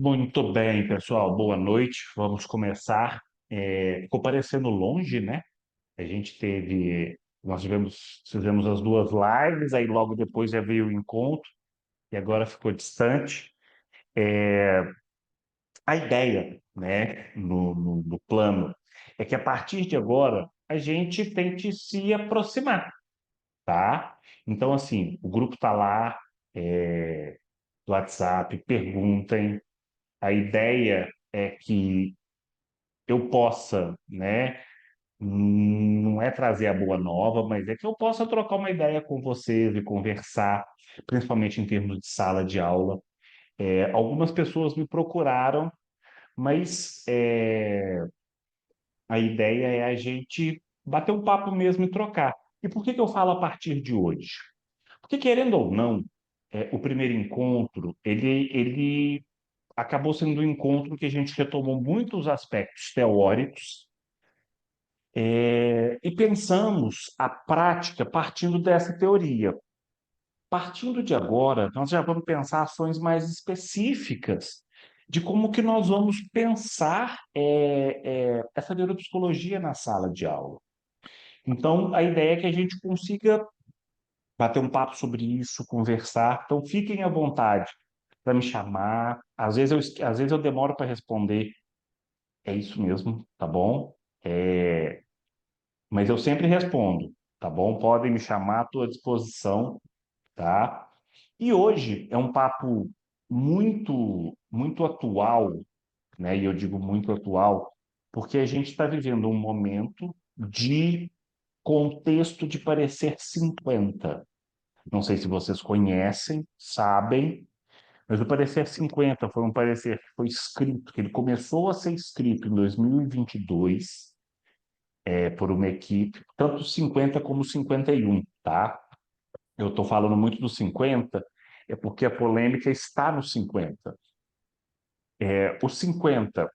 Muito bem, pessoal. Boa noite. Vamos começar. Ficou parecendo longe, né? Fizemos as duas lives, aí logo depois já veio o encontro e agora ficou distante. A ideia, né, no plano, é que a partir de agora a gente tente se aproximar, tá? Então, assim, o grupo tá lá, do WhatsApp, perguntem. A ideia é que eu possa, né? Não é trazer a boa nova, mas é que eu possa trocar uma ideia com vocês e conversar, principalmente em termos de sala de aula. Algumas pessoas me procuraram, mas a ideia é a gente bater um papo mesmo e trocar. E por que que eu falo a partir de hoje? Porque, querendo ou não, o primeiro encontro, ele acabou sendo um encontro que a gente retomou muitos aspectos teóricos. E pensamos a prática partindo dessa teoria. Partindo de agora, nós já vamos pensar ações mais específicas de como que nós vamos pensar essa neuropsicologia na sala de aula. Então, a ideia é que a gente consiga bater um papo sobre isso, conversar. Então, fiquem à vontade para me chamar. Às vezes eu demoro para responder. É isso mesmo, tá bom? Mas eu sempre respondo, tá bom? Podem me chamar, estou à disposição, tá? E hoje é um papo muito atual, né? E eu digo muito atual, porque a gente está vivendo um momento de contexto de parecer 50. Não sei se vocês conhecem, sabem, mas o parecer 50 foi um parecer que foi escrito, que ele começou a ser escrito em 2022 por uma equipe, tanto 50 como 51, tá? Eu estou falando muito do 50, é porque a polêmica está no 50. O 50,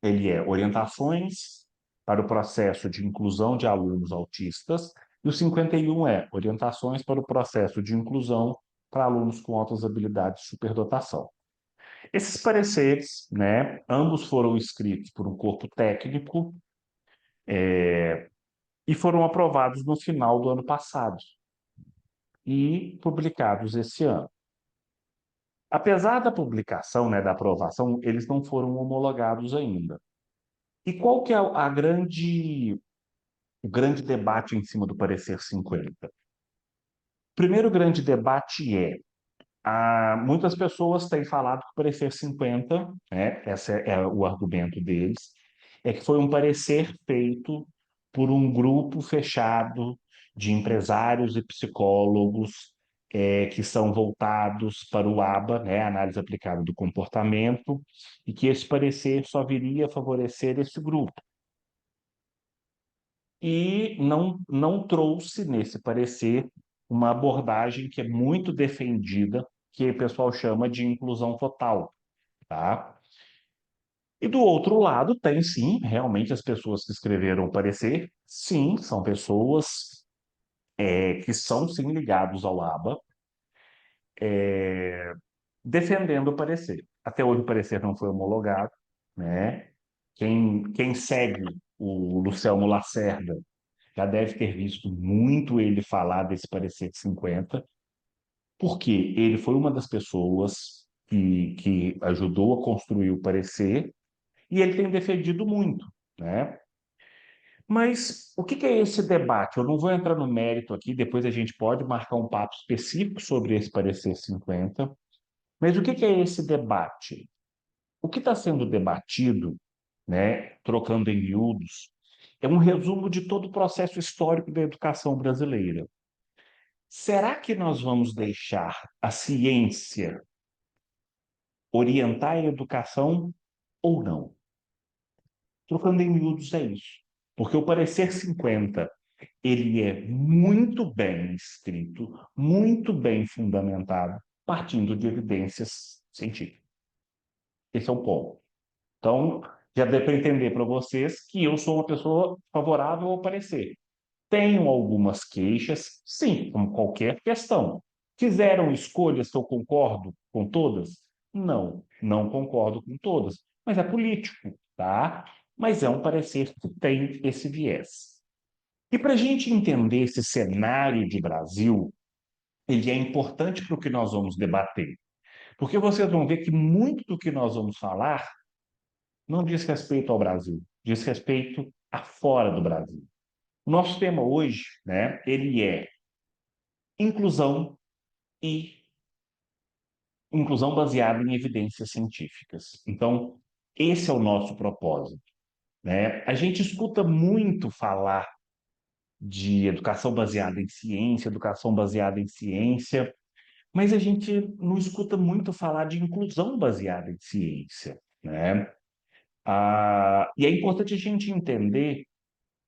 ele é orientações para o processo de inclusão de alunos autistas, e o 51 é orientações para o processo de inclusão para alunos com altas habilidades de superdotação. Esses pareceres, né, ambos foram escritos por um corpo técnico e foram aprovados no final do ano passado e publicados esse ano. Apesar da publicação, né, da aprovação, eles não foram homologados ainda. E qual que é o grande debate em cima do parecer 50? O primeiro grande debate muitas pessoas têm falado que o parecer 50, né, esse é o argumento deles, é que foi um parecer feito por um grupo fechado de empresários e psicólogos que são voltados para o ABA, né, Análise Aplicada do Comportamento, e que esse parecer só viria a favorecer esse grupo. E não trouxe nesse parecer uma abordagem que é muito defendida, que o pessoal chama de inclusão total, tá? E do outro lado tem sim, realmente as pessoas que escreveram o parecer, sim, são pessoas que são sim ligados ao ABA, defendendo o parecer. Até hoje o parecer não foi homologado, né? Quem segue o Luciano Lacerda já deve ter visto muito ele falar desse parecer de 50, porque ele foi uma das pessoas que ajudou a construir o parecer e ele tem defendido muito, né? Mas o que que é esse debate? Eu não vou entrar no mérito aqui, depois a gente pode marcar um papo específico sobre esse parecer 50, mas o que que é esse debate? O que está sendo debatido, né, trocando em miúdos, é um resumo de todo o processo histórico da educação brasileira. Será que nós vamos deixar a ciência orientar a educação ou não? Trocando em miúdos é isso. Porque o parecer 50, ele é muito bem escrito, muito bem fundamentado, partindo de evidências científicas. Esse é o ponto. Então, já deu para entender para vocês que eu sou uma pessoa favorável ao parecer. Tenho algumas queixas, sim, como qualquer questão. Fizeram escolhas que eu concordo com todas? Não, não concordo com todas, mas é político, tá? Mas é um parecer que tem esse viés. E para a gente entender esse cenário de Brasil, ele é importante para o que nós vamos debater, porque vocês vão ver que muito do que nós vamos falar não diz respeito ao Brasil, diz respeito a fora do Brasil. O nosso tema hoje, né, ele é inclusão e inclusão baseada em evidências científicas. Então, esse é o nosso propósito, né? A gente escuta muito falar de educação baseada em ciência, mas a gente não escuta muito falar de inclusão baseada em ciência, né? E é importante a gente entender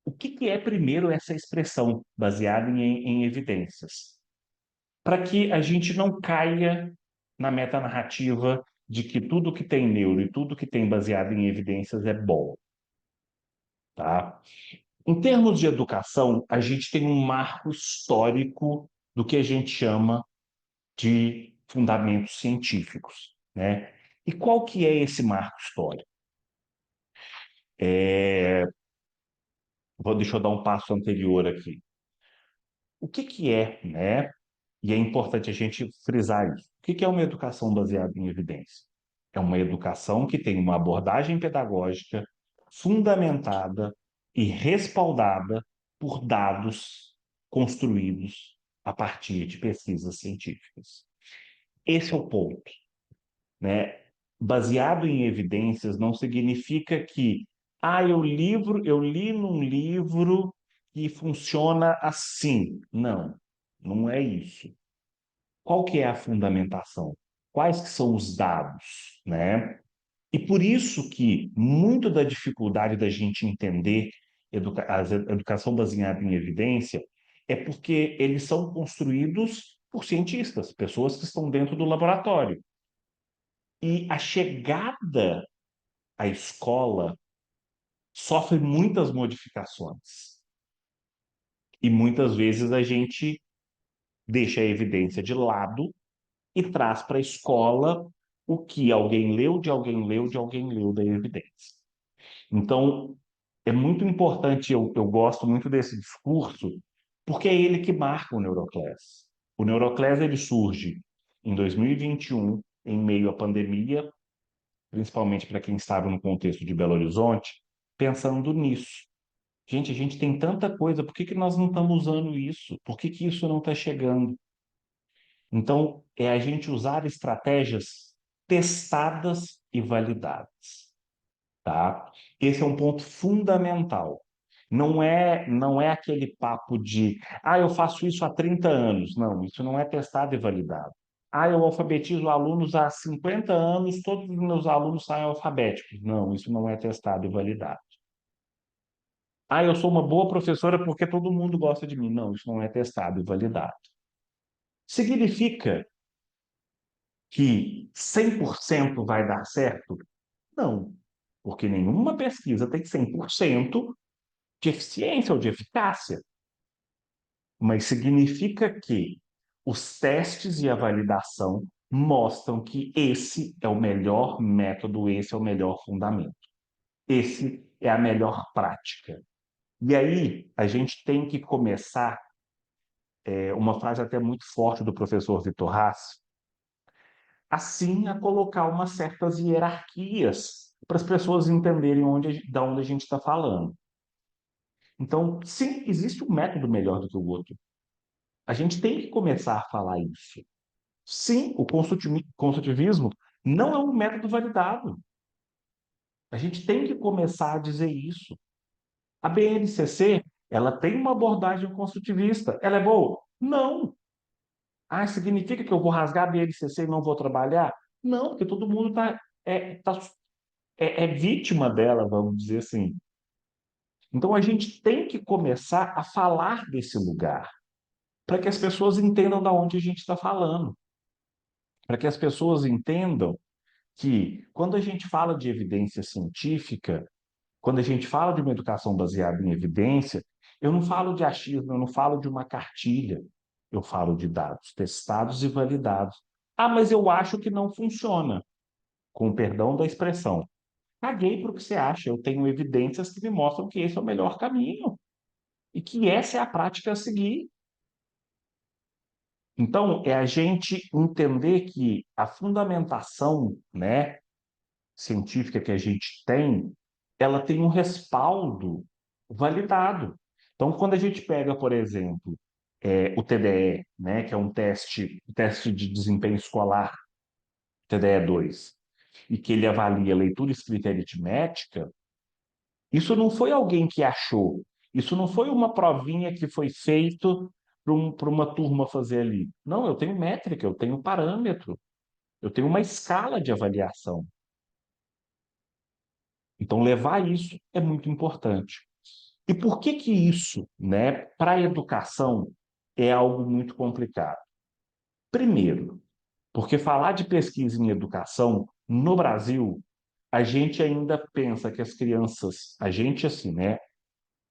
o que que é primeiro essa expressão baseada em evidências, para que a gente não caia na metanarrativa de que tudo que tem neuro e tudo que tem baseado em evidências é bom, tá? Em termos de educação, a gente tem um marco histórico do que a gente chama de fundamentos científicos, né? E qual que é esse marco histórico? Deixa eu dar um passo anterior aqui. O que que é, né? E é importante a gente frisar isso. O que que é uma educação baseada em evidência? É uma educação que tem uma abordagem pedagógica fundamentada e respaldada por dados construídos a partir de pesquisas científicas. Esse é o ponto, né? Baseado em evidências não significa que, eu li num livro que funciona assim. Não, não é isso. Qual que é a fundamentação? Quais que são os dados, né? E por isso que muito da dificuldade da gente entender educação baseada em evidência é porque eles são construídos por cientistas, pessoas que estão dentro do laboratório. E a chegada à escola sofre muitas modificações. E muitas vezes a gente deixa a evidência de lado e traz para a escola o que alguém leu, de alguém leu, de alguém leu da evidência. Então, é muito importante, eu gosto muito desse discurso, porque é ele que marca o Neuroclass. O Neuroclass ele surge em 2021, em meio à pandemia, principalmente para quem estava no contexto de Belo Horizonte, pensando nisso. Gente, a gente tem tanta coisa, por que que nós não estamos usando isso? Por que que isso não está chegando? Então, é a gente usar estratégias testadas e validadas, tá? Esse é um ponto fundamental. Não é aquele papo de, eu faço isso há 30 anos. Não, isso não é testado e validado. Eu alfabetizo alunos há 50 anos, todos os meus alunos saem alfabéticos. Não, isso não é testado e validado. Eu sou uma boa professora porque todo mundo gosta de mim. Não, isso não é testado e validado. Significa que 100% vai dar certo? Não, porque nenhuma pesquisa tem 100% de eficiência ou de eficácia. Mas significa que os testes e a validação mostram que esse é o melhor método, esse é o melhor fundamento, esse é a melhor prática. E aí a gente tem que começar, uma frase até muito forte do professor Vitor Haas, assim a colocar umas certas hierarquias para as pessoas entenderem da onde a gente está falando. Então, sim, existe um método melhor do que o outro. A gente tem que começar a falar isso. Sim, o construtivismo não é um método validado. A gente tem que começar a dizer isso. A BNCC, ela tem uma abordagem construtivista. Ela é boa? Não. Significa que eu vou rasgar a BNCC e não vou trabalhar? Não, porque todo mundo é vítima dela, vamos dizer assim. Então a gente tem que começar a falar desse lugar, para que as pessoas entendam da onde a gente está falando, para que as pessoas entendam que quando a gente fala de evidência científica, quando a gente fala de uma educação baseada em evidência, eu não falo de achismo, eu não falo de uma cartilha, eu falo de dados testados e validados. Mas eu acho que não funciona. com o perdão da expressão. Caguei para o que você acha, eu tenho evidências que me mostram que esse é o melhor caminho e que essa é a prática a seguir. Então, é a gente entender que a fundamentação, né, científica que a gente tem, ela tem um respaldo validado. Então, quando a gente pega, por exemplo, o TDE, né, que é um teste de desempenho escolar, TDE 2, e que ele avalia leitura, escrita e aritmética, isso não foi alguém que achou, isso não foi uma provinha que foi feito para uma turma fazer ali. Não, eu tenho métrica, eu tenho parâmetro, eu tenho uma escala de avaliação. Então, levar isso é muito importante. E por que que isso, né, para a educação é algo muito complicado? Primeiro, porque falar de pesquisa em educação no Brasil, a gente ainda pensa que as crianças, a gente assim, né,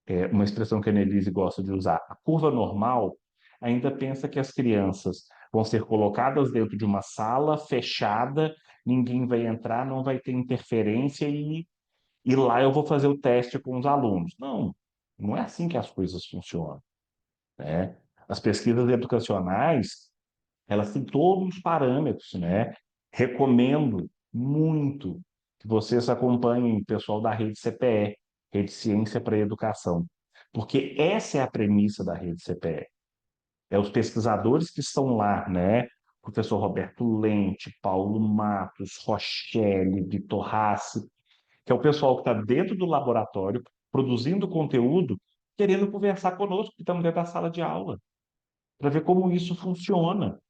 é uma expressão que a Annelise gosta de usar, a curva normal, ainda pensa que as crianças vão ser colocadas dentro de uma sala fechada, ninguém vai entrar, não vai ter interferência e lá eu vou fazer o teste com os alunos. Não, não é assim que as coisas funcionam, né? As pesquisas educacionais, elas têm todos os parâmetros, né? Recomendo muito que vocês acompanhem o pessoal da Rede CPE, Rede Ciência para a Educação, porque essa é a premissa da Rede CPE. É os pesquisadores que estão lá, né? Professor Roberto Lente, Paulo Matos, Rochelle, Vitor Rassi, que é o pessoal que está dentro do laboratório, produzindo conteúdo, querendo conversar conosco, que estamos dentro da sala de aula, para ver como isso funciona.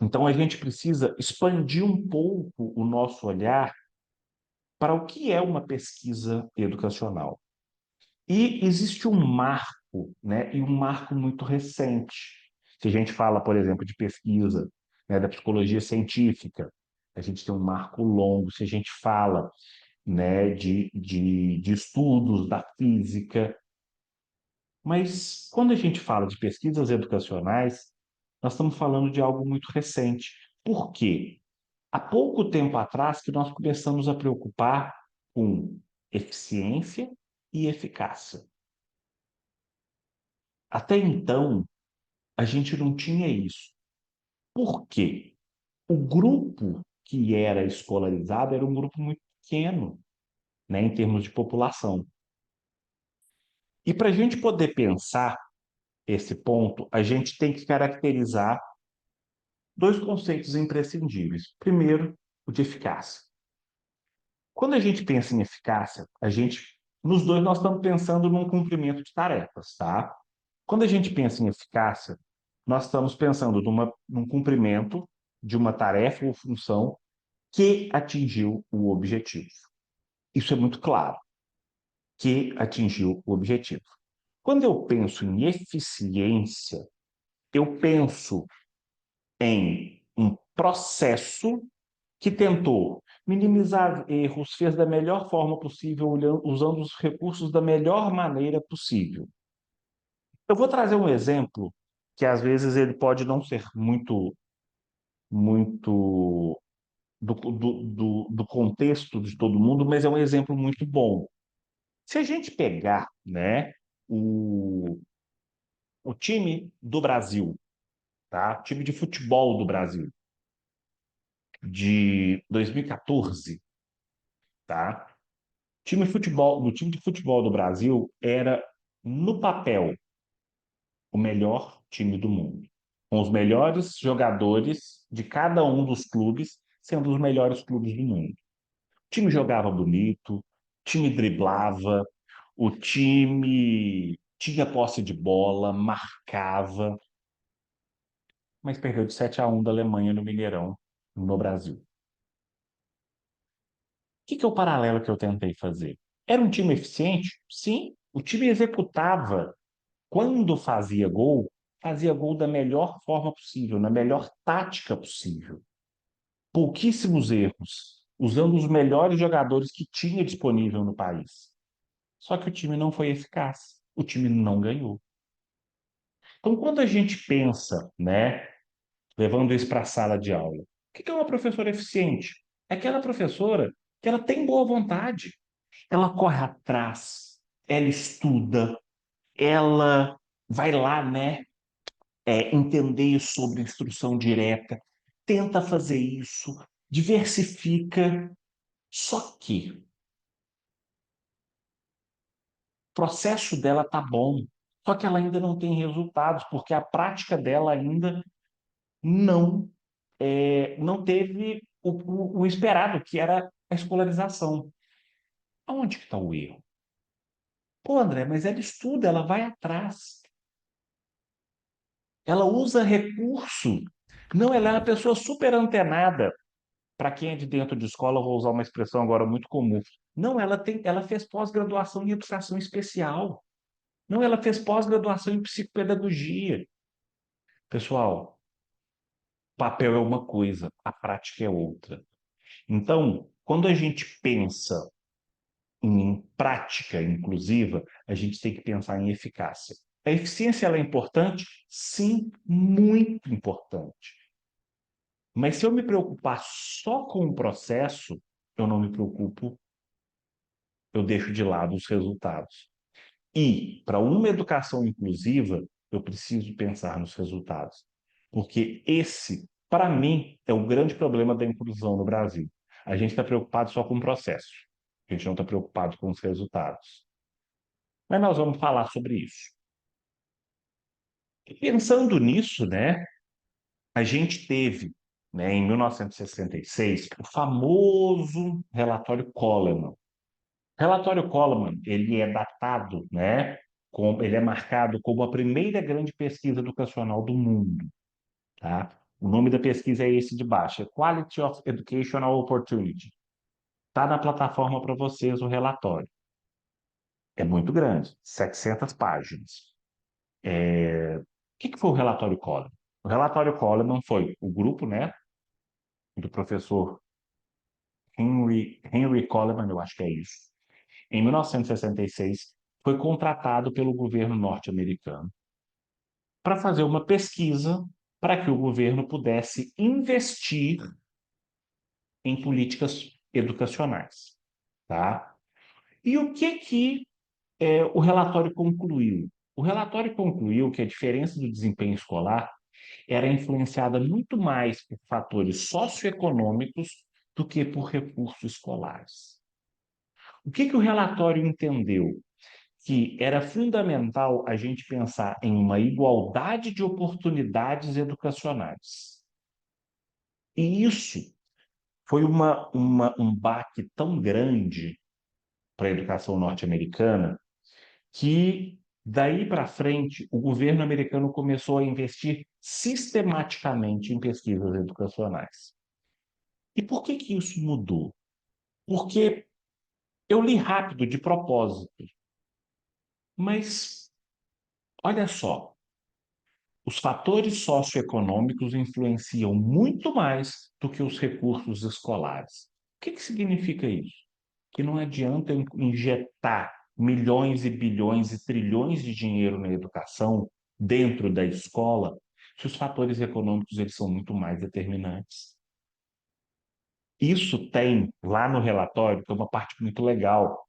Então, a gente precisa expandir um pouco o nosso olhar para o que é uma pesquisa educacional. E existe um marco, né, e um marco muito recente. Se a gente fala, por exemplo, de pesquisa, né, da psicologia científica, a gente tem um marco longo. Se a gente fala, né, de estudos da física. Mas quando a gente fala de pesquisas educacionais, nós estamos falando de algo muito recente. Por quê? Há pouco tempo atrás que nós começamos a preocupar com eficiência e eficácia. Até então, a gente não tinha isso. Por quê? O grupo que era escolarizado era um grupo muito pequeno, né, em termos de população. E para a gente poder pensar esse ponto, a gente tem que caracterizar dois conceitos imprescindíveis. Primeiro, o de eficácia. Quando a gente pensa em eficácia, nos dois nós estamos pensando num cumprimento de tarefas, tá? Quando a gente pensa em eficácia, nós estamos pensando num cumprimento de uma tarefa ou função que atingiu o objetivo. Isso é muito claro, que atingiu o objetivo. Quando eu penso em eficiência, eu penso em um processo que tentou minimizar erros, fez da melhor forma possível, usando os recursos da melhor maneira possível. Eu vou trazer um exemplo que às vezes ele pode não ser muito do contexto de todo mundo, mas é um exemplo muito bom. Se a gente pegar, né, o, o time do Brasil, tá? O time de futebol do Brasil, de 2014, tá? O time de futebol do Brasil era, no papel, o melhor time do mundo, com os melhores jogadores de cada um dos clubes, sendo os melhores clubes do mundo. O time jogava bonito, o time driblava, o time tinha posse de bola, marcava, mas perdeu de 7-1 da Alemanha no Mineirão, no Brasil. O que é o paralelo que eu tentei fazer? Era um time eficiente? Sim, o time executava. Quando fazia gol da melhor forma possível, na melhor tática possível. Pouquíssimos erros, usando os melhores jogadores que tinha disponível no país. Só que o time não foi eficaz, o time não ganhou. Então, quando a gente pensa, né, levando isso para a sala de aula, O que é uma professora eficiente? É aquela professora que ela tem boa vontade, ela corre atrás, ela estuda, ela vai lá, né, entender sobre instrução direta, tenta fazer isso, diversifica. Só que o processo dela tá bom, só que ela ainda não tem resultados, porque a prática dela ainda não não teve o esperado, que era a escolarização. Aonde que está o erro? Pô, André, mas ela estuda, ela vai atrás, ela usa recurso. Não, ela é uma pessoa super antenada. Para quem é de dentro de escola, eu vou usar uma expressão agora muito comum. Não, ela fez pós-graduação em educação especial. Não, ela fez pós-graduação em psicopedagogia. Pessoal, papel é uma coisa, a prática é outra. Então, quando a gente pensa em prática inclusiva, a gente tem que pensar em eficácia. A eficiência ela é importante? Sim, muito importante. Mas se eu me preocupar só com o processo, eu não me preocupo, eu deixo de lado os resultados. E, para uma educação inclusiva, eu preciso pensar nos resultados. Porque esse, para mim, é o grande problema da inclusão no Brasil. A gente está preocupado só com o processo. A gente não está preocupado com os resultados. Mas nós vamos falar sobre isso. E pensando nisso, né, a gente teve, né, em 1966, o famoso relatório Coleman. O relatório Coleman, ele é datado, né, ele é marcado como a primeira grande pesquisa educacional do mundo, tá? O nome da pesquisa é esse de baixo, é Quality of Educational Opportunity. Está na plataforma para vocês o relatório. É muito grande, 700 páginas. O que foi o relatório Coleman? O relatório Coleman foi o grupo, né, do professor Henry Coleman, eu acho que é isso. Em 1966, foi contratado pelo governo norte-americano para fazer uma pesquisa para que o governo pudesse investir em políticas educacionais, tá? E o que o relatório concluiu? O relatório concluiu que a diferença do desempenho escolar era influenciada muito mais por fatores socioeconômicos do que por recursos escolares. O relatório entendeu? Que era fundamental a gente pensar em uma igualdade de oportunidades educacionais. E isso foi um baque tão grande para a educação norte-americana que, daí para frente, o governo americano começou a investir sistematicamente em pesquisas educacionais. E por que isso mudou? Porque eu li rápido, de propósito, mas olha só, os fatores socioeconômicos influenciam muito mais do que os recursos escolares. O que significa isso? Que não adianta eu injetar milhões e bilhões e trilhões de dinheiro na educação dentro da escola, se os fatores econômicos eles são muito mais determinantes. Isso tem lá no relatório, que é uma parte muito legal,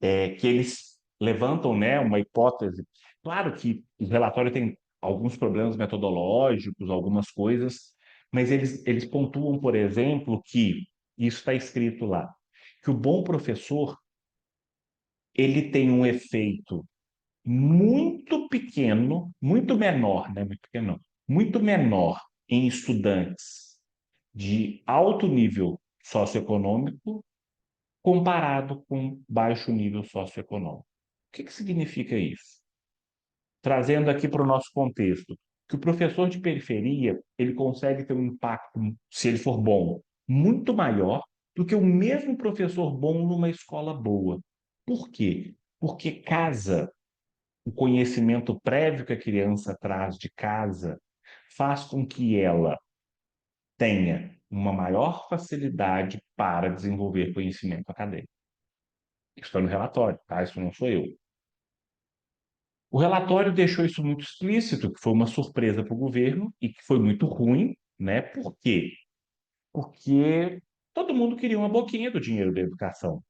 que eles levantam, né, uma hipótese. Claro que o relatório tem alguns problemas metodológicos, algumas coisas, mas eles pontuam, por exemplo, que isso está escrito lá, que o bom professor ele tem um efeito muito pequeno, muito menor, né, muito pequeno, não, muito menor em estudantes de alto nível socioeconômico comparado com baixo nível socioeconômico. O que significa isso? Trazendo aqui para o nosso contexto, que o professor de periferia ele consegue ter um impacto, se ele for bom, muito maior do que o mesmo professor bom numa escola boa. Por quê? Porque casa, o conhecimento prévio que a criança traz de casa, faz com que ela tenha uma maior facilidade para desenvolver conhecimento acadêmico. Isso está no relatório, tá? Isso não sou eu. O relatório deixou isso muito explícito, que foi uma surpresa para o governo e que foi muito ruim, né? Por quê? porque todo mundo queria uma boquinha do dinheiro da educação.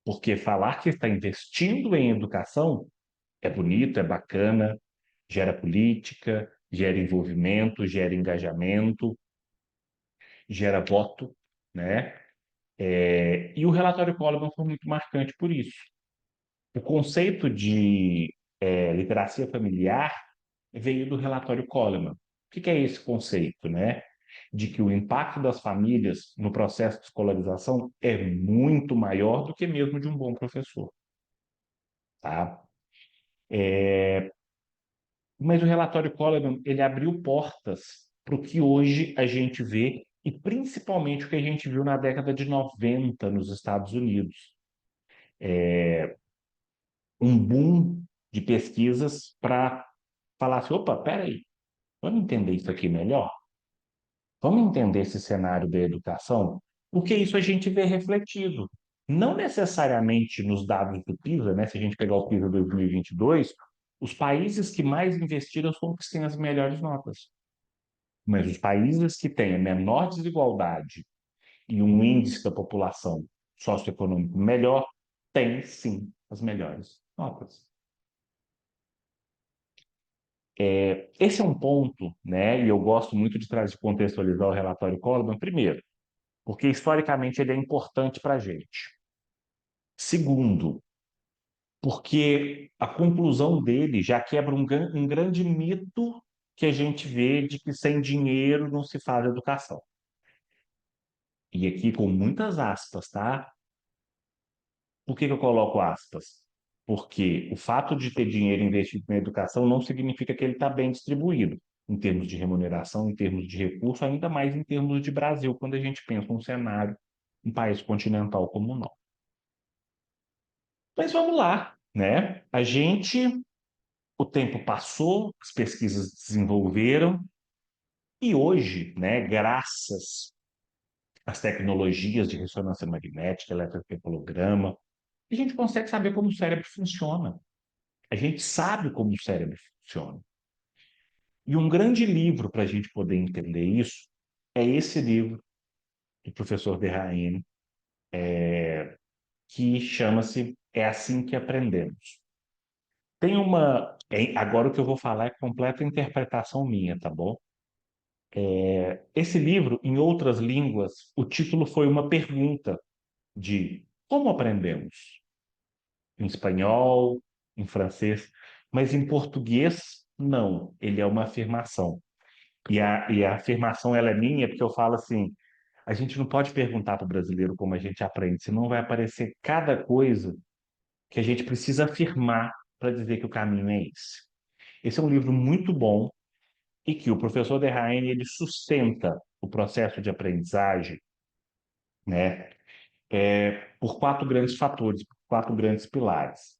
Porque falar que está investindo em educação é bonito, é bacana, gera política, gera envolvimento, gera engajamento, gera voto, né? E o relatório Coleman foi muito marcante por isso. O conceito de literacia familiar veio do relatório Coleman. O que que é esse conceito, né? De que o impacto das famílias no processo de escolarização é muito maior do que mesmo de um bom professor, tá? Mas o relatório Coleman, ele abriu portas para o que hoje a gente vê, e principalmente o que a gente viu na década de 90 nos Estados Unidos. Um boom de pesquisas para falar assim, opa, peraí, vamos entender isso aqui melhor? Vamos entender esse cenário da educação? Porque isso a gente vê refletido. Não necessariamente nos dados do PISA, né? Se a gente pegar o PISA 2022, os países que mais investiram são os que têm as melhores notas. Mas os países que têm a menor desigualdade e um índice da população socioeconômico melhor, têm sim as melhores notas. Esse é um ponto, né? E eu gosto muito de trazer, contextualizar o relatório Coleman, primeiro, porque historicamente ele é importante para a gente. Segundo, porque a conclusão dele já quebra um grande mito que a gente vê de que sem dinheiro não se faz educação. E aqui com muitas aspas, tá? Por que que eu coloco aspas? Porque o fato de ter dinheiro investido na educação não significa que ele está bem distribuído, em termos de remuneração, em termos de recurso, ainda mais em termos de Brasil, quando a gente pensa num cenário, um país continental como o nosso. Mas vamos lá, né? O tempo passou, as pesquisas desenvolveram, e hoje, né, graças às tecnologias de ressonância magnética, eletroencefalograma, a gente consegue saber como o cérebro funciona. A gente sabe como o cérebro funciona. E um grande livro para a gente poder entender isso é esse livro do professor Derraine, que chama-se É Assim que Aprendemos. Agora o que eu vou falar é completa interpretação minha, tá bom? Esse livro, em outras línguas, o título foi uma pergunta de como aprendemos? Em espanhol, em francês, mas em português, não. Ele é uma afirmação. E a afirmação ela é minha porque eu falo assim, a gente não pode perguntar para o brasileiro como a gente aprende, senão vai aparecer cada coisa que a gente precisa afirmar para dizer que o caminho é esse. Esse é um livro muito bom e que o professor Derraine ele sustenta o processo de aprendizagem, né, por quatro grandes fatores, por quatro grandes pilares.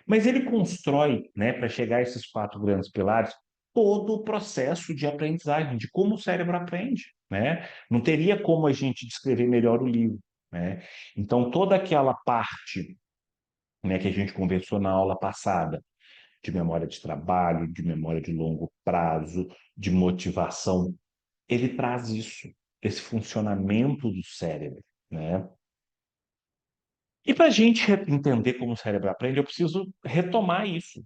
Mas ele constrói, né, para chegar a esses quatro grandes pilares, todo o processo de aprendizagem, de como o cérebro aprende, né? Não teria como a gente descrever melhor o livro, né? Então, toda aquela parte, né, que a gente conversou na aula passada, de memória de trabalho, de memória de longo prazo, de motivação, ele traz isso, esse funcionamento do cérebro, né? E para a gente entender como o cérebro aprende, eu preciso retomar isso.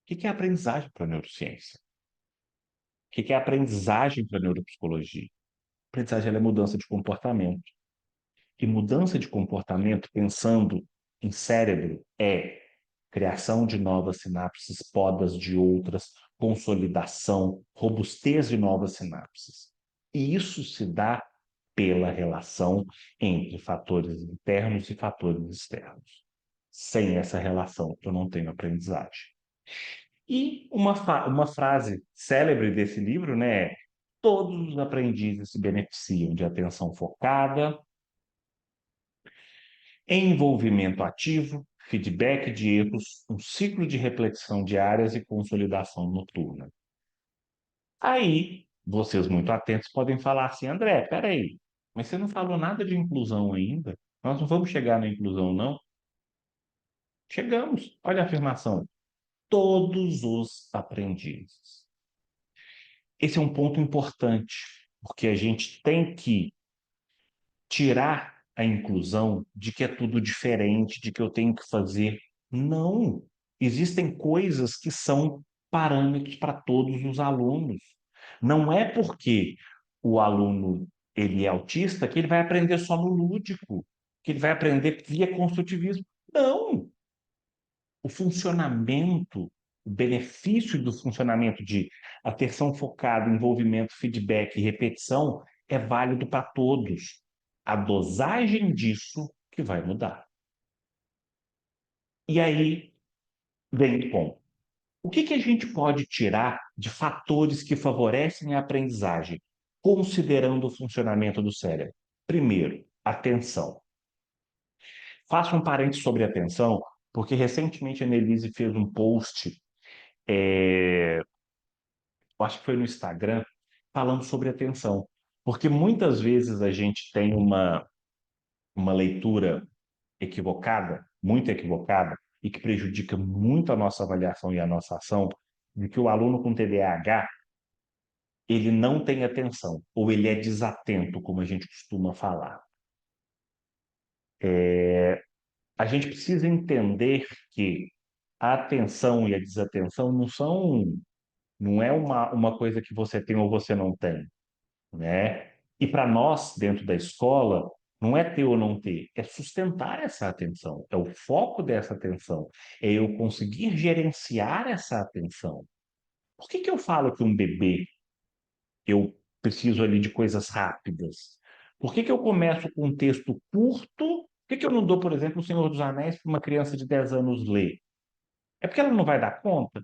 Que é aprendizagem para a neurociência? O que é aprendizagem para a neuropsicologia? Aprendizagem ela é mudança de comportamento. E mudança de comportamento, pensando em cérebro, é criação de novas sinapses, podas de outras, consolidação, robustez de novas sinapses. E isso se dá pela relação entre fatores internos e fatores externos. Sem essa relação, eu não tenho aprendizagem. E uma frase célebre desse livro, né, é: todos os aprendizes se beneficiam de atenção focada, envolvimento ativo, feedback de erros, um ciclo de reflexão diárias e consolidação noturna. Aí, vocês muito atentos podem falar assim, André, peraí, mas você não falou nada de inclusão ainda? Nós não vamos chegar na inclusão, não? Chegamos. Olha a afirmação. Todos os aprendizes. Esse é um ponto importante. porque a gente tem que tirar a inclusão de que é tudo diferente, de que eu tenho que fazer. Não. Existem coisas que são parâmetros para todos os alunos. Não é porque o aluno ele é autista que ele vai aprender só no lúdico, que ele vai aprender via construtivismo. Não. O funcionamento, o benefício do funcionamento de atenção focada, envolvimento, feedback e repetição é válido para todos. A dosagem disso que vai mudar. E aí vem o ponto. O que a gente pode tirar de fatores que favorecem a aprendizagem, considerando o funcionamento do cérebro? Primeiro, atenção. Faço um parênteses sobre atenção, porque recentemente a Nelise fez um post, eu acho que foi no Instagram, falando sobre atenção. Porque muitas vezes a gente tem uma leitura equivocada, muito equivocada, e que prejudica muito a nossa avaliação e a nossa ação, de que o aluno com TDAH, ele não tem atenção, ou ele é desatento, como a gente costuma falar. A gente precisa entender que a atenção e a desatenção não é uma coisa que você tem ou você não tem, né? E para nós, dentro da escola, não é ter ou não ter, é sustentar essa atenção, é o foco dessa atenção, é eu conseguir gerenciar essa atenção. Por que eu falo que um bebê eu preciso ali de coisas rápidas? Por que eu começo com um texto curto? Por que eu não dou, por exemplo, O Senhor dos Anéis para uma criança de 10 anos ler? É porque ela não vai dar conta?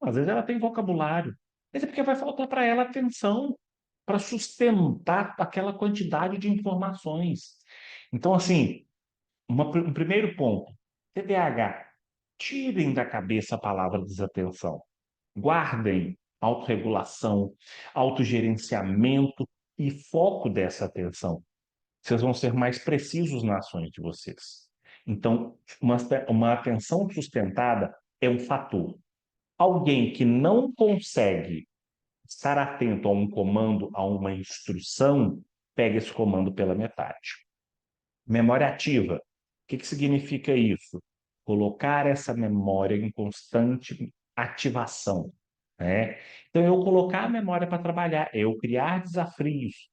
Às vezes ela tem vocabulário, mas é porque vai faltar para ela atenção para sustentar aquela quantidade de informações. Então, assim, um primeiro ponto, TDAH, tirem da cabeça a palavra desatenção. Guardem autorregulação, autogerenciamento e foco dessa atenção. Vocês vão ser mais precisos nas ações de vocês. Então, uma atenção sustentada é um fator. Alguém que não consegue estar atento a um comando, a uma instrução, pega esse comando pela metade. Memória ativa. O que significa isso? Colocar essa memória em constante ativação, né? Então, eu colocar a memória para trabalhar, é eu criar desafios,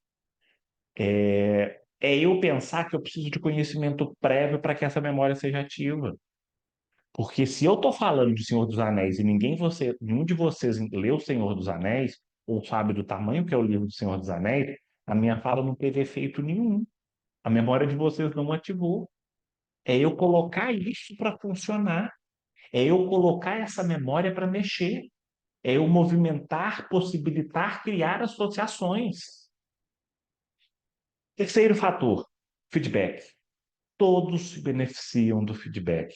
é eu pensar que eu preciso de conhecimento prévio para que essa memória seja ativa. Porque se eu estou falando de Senhor dos Anéis e nenhum de vocês leu o Senhor dos Anéis, ou sabe do tamanho que é o livro do Senhor dos Anéis, a minha fala não teve efeito nenhum. A memória de vocês não ativou. É eu colocar isso para funcionar. É eu colocar essa memória para mexer. É eu movimentar, possibilitar, criar associações. Terceiro fator, feedback. Todos se beneficiam do feedback.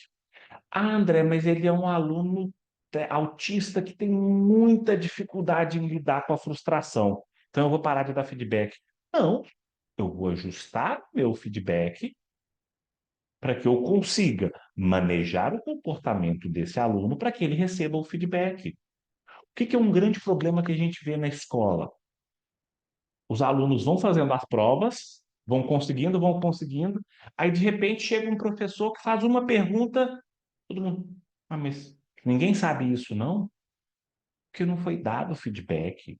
Ah, André, mas ele é um aluno autista que tem muita dificuldade em lidar com a frustração. Então eu vou parar de dar feedback. Não, eu vou ajustar meu feedback para que eu consiga manejar o comportamento desse aluno para que ele receba o feedback. O que é um grande problema que a gente vê na escola? Os alunos vão fazendo as provas, vão conseguindo, aí de repente chega um professor que faz uma pergunta, todo mundo, ah, mas ninguém sabe isso, não? Porque não foi dado feedback.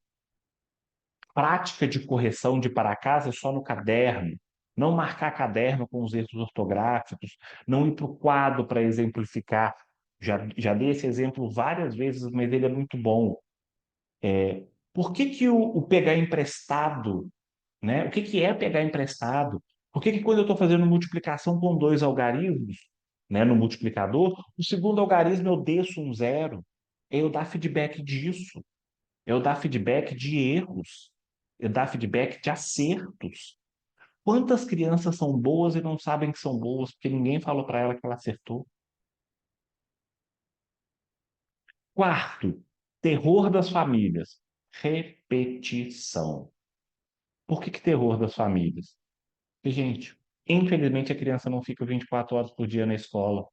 Prática de correção de para casa é só no caderno. Não marcar caderno com os erros ortográficos, não ir para o quadro para exemplificar. Já dei esse exemplo várias vezes, mas ele é muito bom. Por que o pegar emprestado, né? O que é pegar emprestado? Por que quando eu estou fazendo multiplicação com dois algarismos, né, no multiplicador, o segundo algarismo eu desço um zero? É eu dar feedback disso. Eu dar feedback de erros, eu dar feedback de acertos. Quantas crianças são boas e não sabem que são boas porque ninguém falou para ela que ela acertou? Quarto, terror das famílias. Repetição. Por que terror das famílias? Porque, gente, infelizmente a criança não fica 24 horas por dia na escola.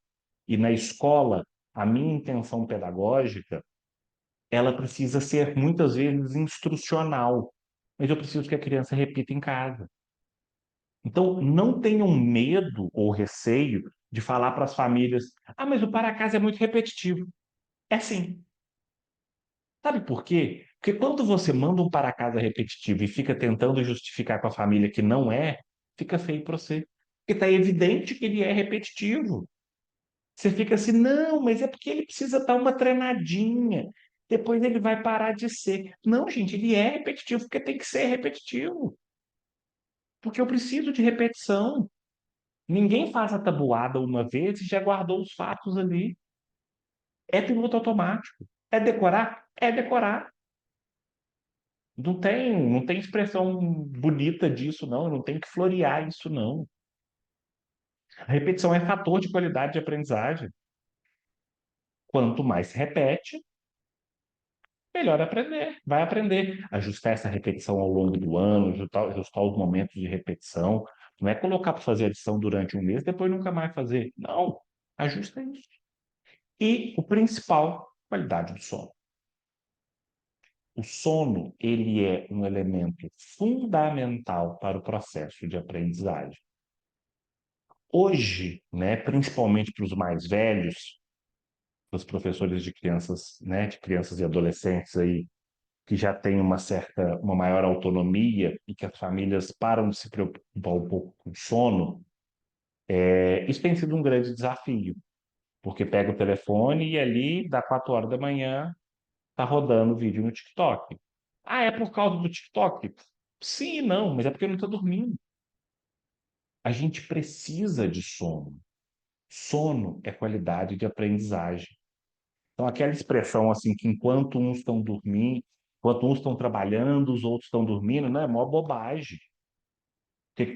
E na escola, a minha intenção pedagógica, ela precisa ser muitas vezes instrucional. mas eu preciso que a criança repita em casa. Então, não tenham medo ou receio de falar para as famílias: ah, mas o para casa é muito repetitivo. É sim. Sabe por quê? Porque quando você manda um para casa repetitivo e fica tentando justificar com a família que não é, fica feio para você. Porque está evidente que ele é repetitivo. Você fica assim, não, mas é porque ele precisa dar uma treinadinha. Depois ele vai parar de ser. Não, gente, ele é repetitivo porque tem que ser repetitivo. Porque eu preciso de repetição. Ninguém faz a tabuada uma vez e já guardou os fatos ali. É piloto automático. É decorar? É decorar. Não tem expressão bonita disso, não. Não tem que florear isso, não. A repetição é fator de qualidade de aprendizagem. Quanto mais se repete, melhor aprender. Vai aprender. Ajustar essa repetição ao longo do ano, ajustar os momentos de repetição. Não é colocar para fazer a lição durante um mês, depois nunca mais fazer. Não. Ajusta isso. E o principal, qualidade do sono. O sono, ele é um elemento fundamental para o processo de aprendizagem. Hoje, né, principalmente para os mais velhos, para os professores de crianças, né, de crianças e adolescentes aí que já têm uma maior autonomia e que as famílias param de se preocupar um pouco com o sono, isso tem sido um grande desafio, porque pega o telefone e ali, dá 4 horas da manhã, tá rodando vídeo no TikTok. Ah, é por causa do TikTok? Sim e não, mas é porque não está dormindo. A gente precisa de sono. Sono é qualidade de aprendizagem. Então, aquela expressão assim, que enquanto uns estão dormindo, enquanto uns estão trabalhando, os outros estão dormindo, não é mó bobagem. Porque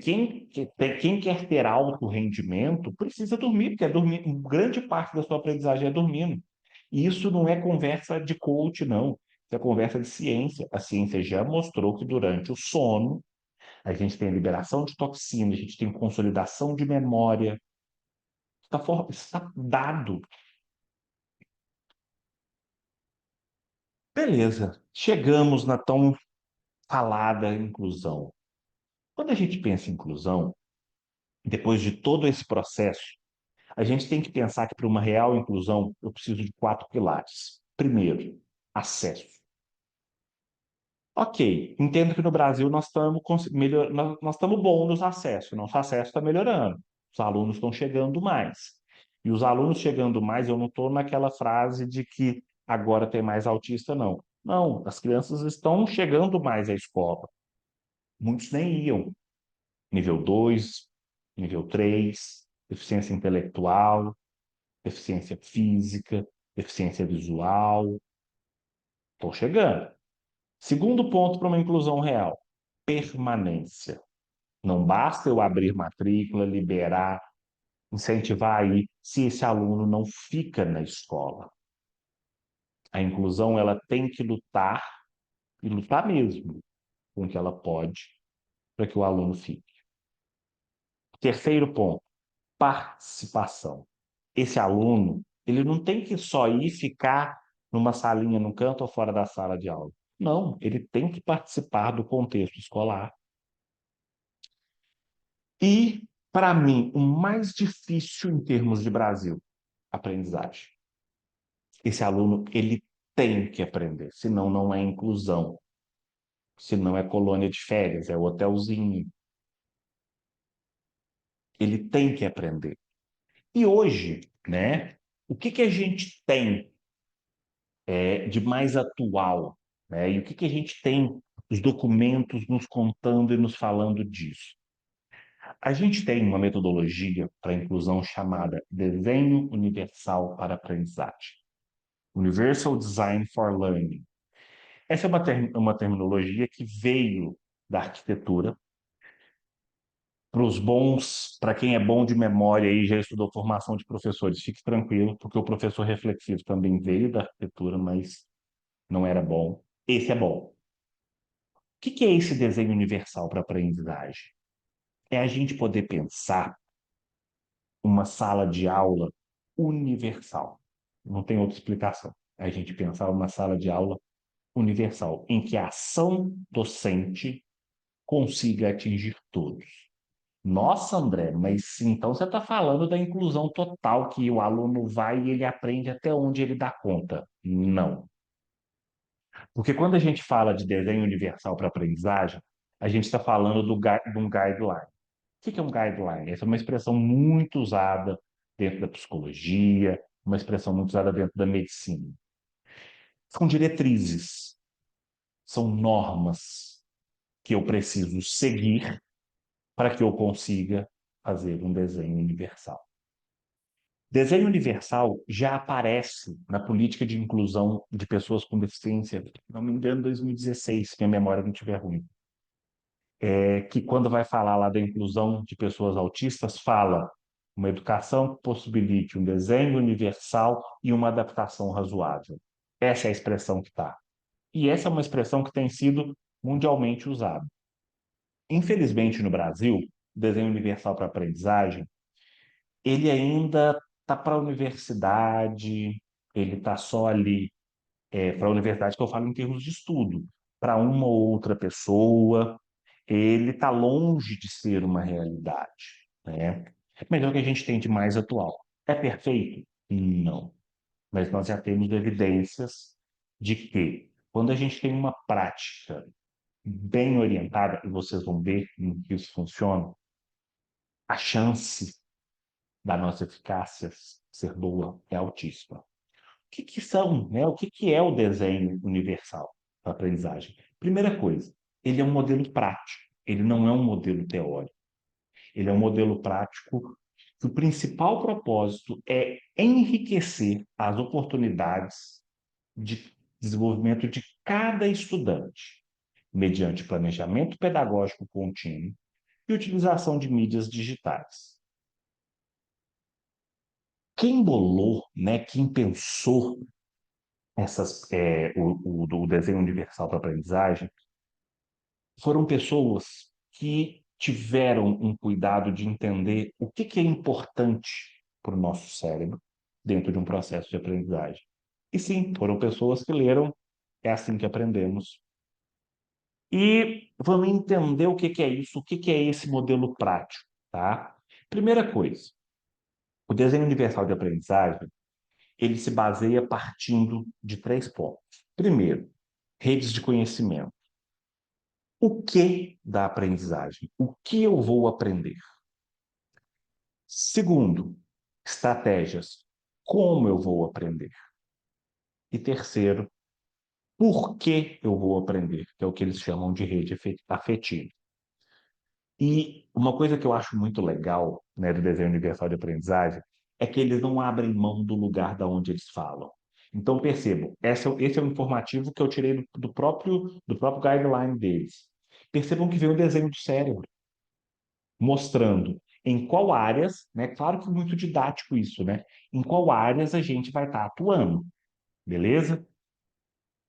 quem quer ter alto rendimento precisa dormir, porque grande parte da sua aprendizagem é dormindo. E isso não é conversa de coach, não. Isso é conversa de ciência. A ciência já mostrou que durante o sono, a gente tem liberação de toxina, a gente tem consolidação de memória. Está dado. Beleza. Chegamos na tão falada inclusão. Quando a gente pensa em inclusão, depois de todo esse processo, a gente tem que pensar que para uma real inclusão eu preciso de 4 pilares. Primeiro, acesso. Ok, entendo que no Brasil nós estamos bons nos acessos, nosso acesso está melhorando, os alunos estão chegando mais. E os alunos chegando mais, eu não estou naquela frase de que agora tem mais autista, não. Não, as crianças estão chegando mais à escola. Muitos nem iam. Nível 2, nível 3, deficiência intelectual, deficiência física, deficiência visual. Estão chegando. Segundo ponto para uma inclusão real: permanência. Não basta eu abrir matrícula, liberar, incentivar aí, se esse aluno não fica na escola. A inclusão ela tem que lutar, e lutar mesmo, com o que ela pode, para que o aluno fique. Terceiro ponto: participação. Esse aluno, ele não tem que só ir ficar numa salinha no canto ou fora da sala de aula. Não, ele tem que participar do contexto escolar. E, para mim, o mais difícil em termos de Brasil, aprendizagem. Esse aluno, ele tem que aprender, senão não é inclusão, senão é colônia de férias, é hotelzinho. Ele tem que aprender. E hoje, né, o que que a gente tem de mais atual, né? E o que que a gente tem os documentos nos contando e nos falando disso? A gente tem uma metodologia para a inclusão chamada Desenho Universal para Aprendizagem, Universal Design for Learning. Essa é uma terminologia que veio da arquitetura para quem é bom de memória e já estudou formação de professores, fique tranquilo, porque o professor reflexivo também veio da arquitetura, mas não era bom. Esse é bom. Que é esse desenho universal para aprendizagem? É a gente poder pensar uma sala de aula universal. Não tem outra explicação. É a gente pensar uma sala de aula universal, em que a ação docente consiga atingir todos. Nossa, André, mas então você está falando da inclusão total, que o aluno vai e ele aprende até onde ele dá conta. Não. Porque quando a gente fala de desenho universal para aprendizagem, a gente está falando de um guideline. O que é um guideline? Essa é uma expressão muito usada dentro da psicologia, uma expressão muito usada dentro da medicina. São diretrizes, são normas que eu preciso seguir para que eu consiga fazer um desenho universal. Desenho universal já aparece na política de inclusão de pessoas com deficiência, não me engano, em 2016, se minha memória não estiver ruim. Que quando vai falar lá da inclusão de pessoas autistas, fala uma educação que possibilite um desenho universal e uma adaptação razoável. Essa é a expressão que está. E essa é uma expressão que tem sido mundialmente usada. Infelizmente, no Brasil, o desenho universal para aprendizagem, ele ainda está para a universidade, ele está só ali, para a universidade que eu falo em termos de estudo, para uma ou outra pessoa, ele está longe de ser uma realidade, né? É melhor que a gente tem de mais atual. É perfeito? Não. Mas nós já temos evidências de que, quando a gente tem uma prática bem orientada, e vocês vão ver como que isso funciona, a chance da nossa eficácia ser boa é altíssima. O que são, né? O que é o desenho universal para aprendizagem? Primeira coisa, ele é um modelo prático, ele não é um modelo teórico. Ele é um modelo prático que o principal propósito é enriquecer as oportunidades de desenvolvimento de cada estudante, mediante planejamento pedagógico contínuo e utilização de mídias digitais. Quem bolou, né, quem pensou o desenho universal para aprendizagem foram pessoas que tiveram um cuidado de entender o que é importante para o nosso cérebro dentro de um processo de aprendizagem. E sim, foram pessoas que leram É Assim que Aprendemos. E vamos entender o que é isso, o que é esse modelo prático, tá? Primeira coisa, o desenho universal de aprendizagem, ele se baseia partindo de três pontos. Primeiro, redes de conhecimento. O que da aprendizagem? O que eu vou aprender? Segundo, estratégias. Como eu vou aprender? E terceiro, por que eu vou aprender? Que é o que eles chamam de rede afetiva. E uma coisa que eu acho muito legal, né, do desenho universal de aprendizagem é que eles não abrem mão do lugar da onde eles falam. Então, percebam, esse é o informativo que eu tirei do próprio guideline deles. Percebam que vem o desenho do cérebro, mostrando em qual áreas, né? Claro que muito didático isso, né? Em qual áreas a gente vai estar atuando, beleza?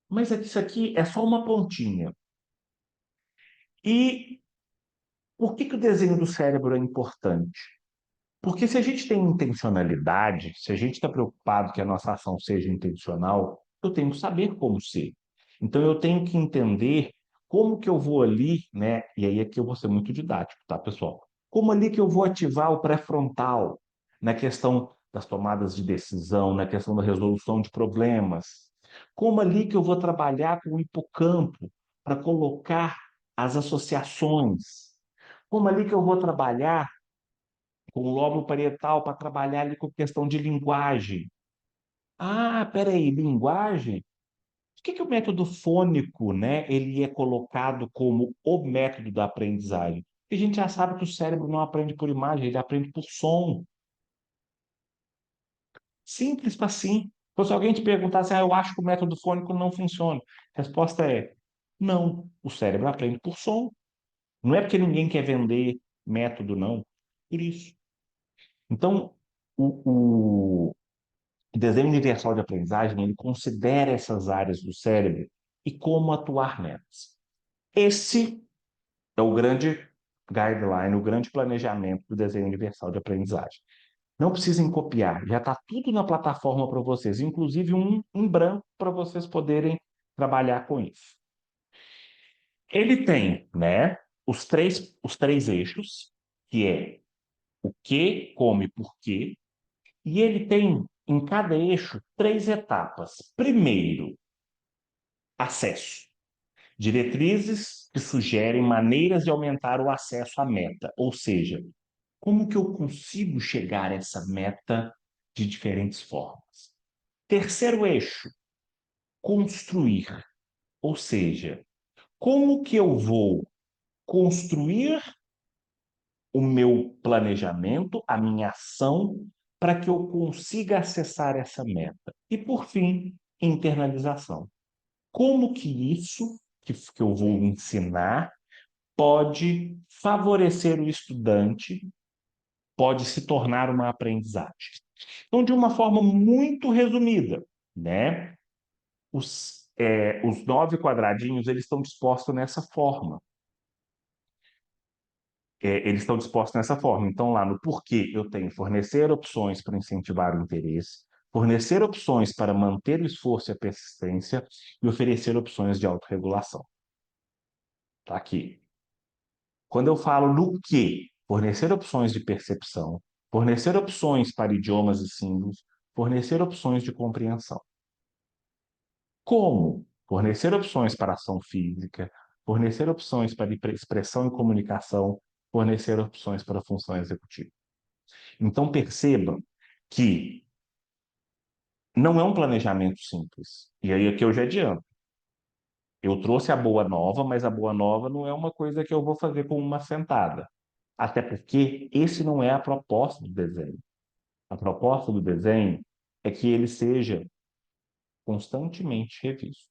Mas isso aqui é só uma pontinha. E por que o desenho do cérebro é importante? Porque se a gente tem intencionalidade, se a gente está preocupado que a nossa ação seja intencional, eu tenho que saber como ser. Então eu tenho que entender como que eu vou ali, né? E aí aqui eu vou ser muito didático, tá, pessoal? Como ali que eu vou ativar o pré-frontal na questão das tomadas de decisão, na questão da resolução de problemas. Como ali que eu vou trabalhar com o hipocampo para colocar as associações. Como ali que eu vou trabalhar com o lóbulo parietal para trabalhar ali com questão de linguagem. Ah, peraí, linguagem? Por que o método fônico, né, ele é colocado como o método da aprendizagem? Porque a gente já sabe que o cérebro não aprende por imagem, ele aprende por som. Simples assim. Então, se alguém te perguntasse, eu acho que o método fônico não funciona. A resposta é, não, o cérebro aprende por som. Não é porque ninguém quer vender método, não. Por isso. Então, o desenho universal de aprendizagem, ele considera essas áreas do cérebro e como atuar nelas. Esse é o grande guideline, o grande planejamento do desenho universal de aprendizagem. Não precisem copiar, já está tudo na plataforma para vocês, inclusive um em branco para vocês poderem trabalhar com isso. Ele tem, né, os três eixos, que é o que, como e por quê, e ele tem em cada eixo três etapas. Primeiro, acesso. Diretrizes que sugerem maneiras de aumentar o acesso à meta, ou seja, como que eu consigo chegar a essa meta de diferentes formas. Terceiro eixo, construir, ou seja, como que eu vou construir o meu planejamento, a minha ação, para que eu consiga acessar essa meta. E, por fim, internalização. Como que isso que eu vou ensinar pode favorecer o estudante, pode se tornar uma aprendizagem. Então, de uma forma muito resumida, né? Os 9 quadradinhos, eles estão dispostos nessa forma. Eles estão dispostos nessa forma. Então, lá no porquê, eu tenho fornecer opções para incentivar o interesse, fornecer opções para manter o esforço e a persistência e oferecer opções de autorregulação. Está aqui. Quando eu falo no que, fornecer opções de percepção, fornecer opções para idiomas e símbolos, fornecer opções de compreensão. Como? Fornecer opções para ação física, fornecer opções para expressão e comunicação, fornecer opções para função executiva. Então perceba que não é um planejamento simples. E aí aqui eu já adianto. Eu trouxe a boa nova, mas a boa nova não é uma coisa que eu vou fazer com uma sentada. Até porque esse não é a proposta do desenho. A proposta do desenho é que ele seja constantemente revisto.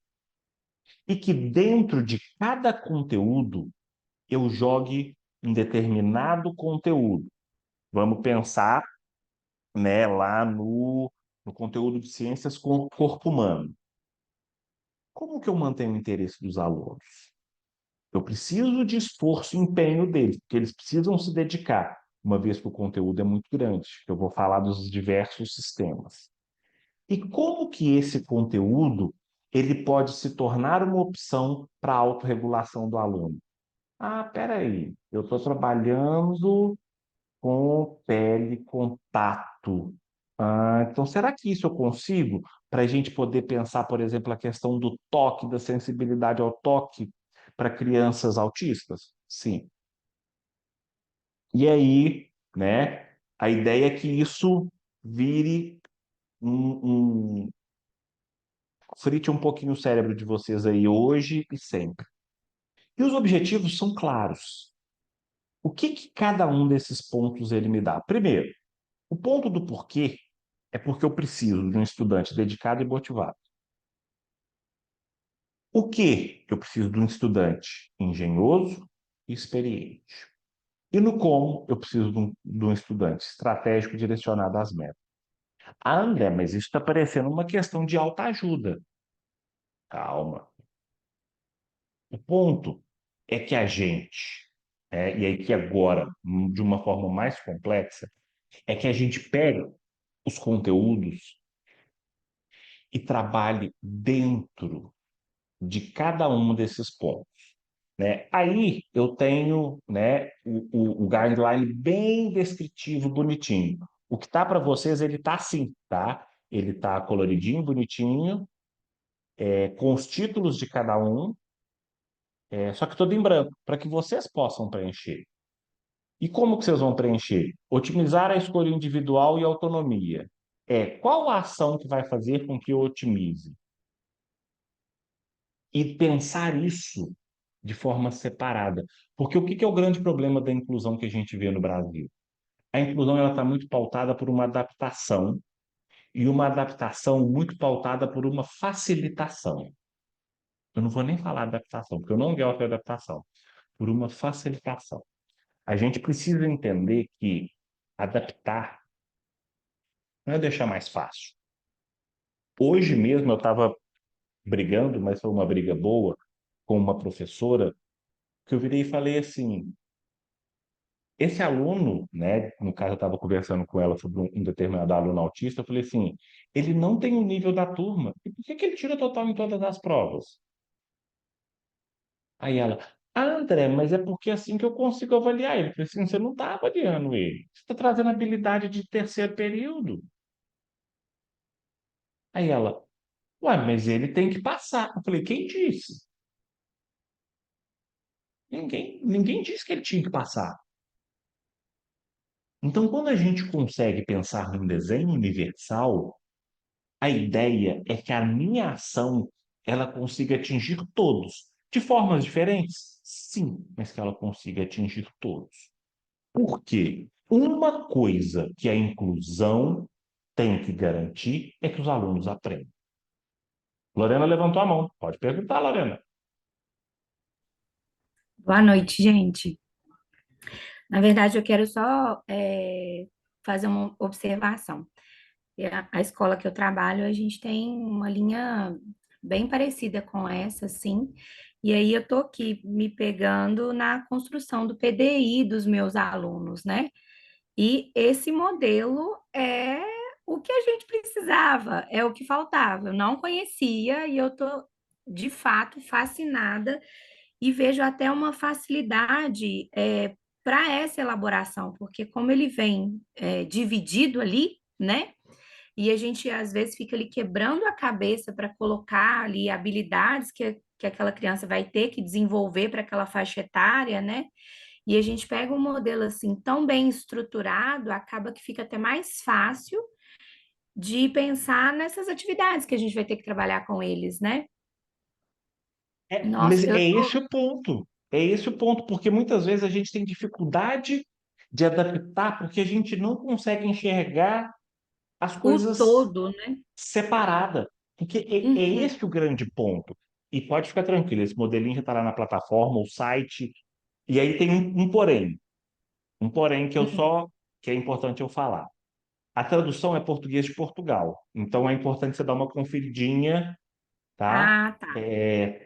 E que dentro de cada conteúdo eu jogue um determinado conteúdo. Vamos pensar, né, lá no conteúdo de ciências com o corpo humano. Como que eu mantenho o interesse dos alunos? Eu preciso de esforço e empenho deles, porque eles precisam se dedicar, uma vez que o conteúdo é muito grande. Eu vou falar dos diversos sistemas. E como que esse conteúdo ele pode se tornar uma opção para a autorregulação do aluno? Ah, peraí, eu estou trabalhando com pele, contato. Ah, então, será que isso eu consigo? Para a gente poder pensar, por exemplo, a questão do toque, da sensibilidade ao toque para crianças autistas? Sim. E aí, né, a ideia é que isso vire frite um pouquinho o cérebro de vocês aí hoje e sempre. E os objetivos são claros. O que que cada um desses pontos ele me dá? Primeiro, o ponto do porquê é porque eu preciso de um estudante dedicado e motivado. O que eu preciso de um estudante engenhoso e experiente. E no como eu preciso de um estudante estratégico direcionado às metas. Ah, André, mas isso está parecendo uma questão de autoajuda. Calma. O ponto é que a gente, e aí que agora, de uma forma mais complexa, é que a gente pega os conteúdos e trabalhe dentro de cada um desses pontos. Né? Aí eu tenho, né, o guideline bem descritivo, bonitinho. O que tá para vocês, ele tá assim, tá? Ele tá coloridinho, bonitinho, com os títulos de cada um, só que todo em branco, para que vocês possam preencher. E como que vocês vão preencher? Otimizar a escolha individual e autonomia. Qual a ação que vai fazer com que eu otimize? E pensar isso de forma separada. Porque o que que é o grande problema da inclusão que a gente vê no Brasil? A inclusão ela está muito pautada por uma adaptação e uma adaptação muito pautada por uma facilitação. Eu não vou nem falar adaptação, porque eu não gosto de adaptação, por uma facilitação. A gente precisa entender que adaptar não é deixar mais fácil. Hoje mesmo eu estava brigando, mas foi uma briga boa, com uma professora, que eu virei e falei assim: esse aluno, né, no caso eu estava conversando com ela sobre um determinado aluno autista, eu falei assim, ele não tem o nível da turma, e por que que ele tira total em todas as provas? Aí ela, André, mas é porque é assim que eu consigo avaliar ele. Eu falei assim, você não está avaliando ele, você está trazendo habilidade de terceiro período. Aí ela, ué, mas ele tem que passar. Eu falei, quem disse? Ninguém disse que ele tinha que passar. Então, quando a gente consegue pensar num desenho universal, a ideia é que a minha ação ela consiga atingir todos, de formas diferentes, sim, mas que ela consiga atingir todos. Por quê? Uma coisa que a inclusão tem que garantir é que os alunos aprendam. Lorena levantou a mão. Pode perguntar, Lorena. Boa noite, gente. Na verdade, eu quero só fazer uma observação. A escola que eu trabalho, a gente tem uma linha bem parecida com essa, sim. E aí eu tô aqui me pegando na construção do PDI dos meus alunos, né? E esse modelo é o que a gente precisava, é o que faltava. Eu não conhecia e eu tô de fato fascinada e vejo até uma facilidade para essa elaboração, porque como ele vem dividido ali, né? E a gente às vezes fica ali quebrando a cabeça para colocar ali habilidades que aquela criança vai ter que desenvolver para aquela faixa etária, né? E a gente pega um modelo assim tão bem estruturado, acaba que fica até mais fácil de pensar nessas atividades que a gente vai ter que trabalhar com eles, né? Mas Nossa, é eu esse tô o ponto. É esse o ponto, porque muitas vezes a gente tem dificuldade de adaptar, porque a gente não consegue enxergar as o coisas todo, né? separadas. Porque é Uhum, esse o grande ponto. E pode ficar tranquilo, esse modelinho já está lá na plataforma, o site. E aí tem um porém. Um porém que é importante eu falar. A tradução é português de Portugal. Então é importante você dar uma conferidinha, tá? ah, tá.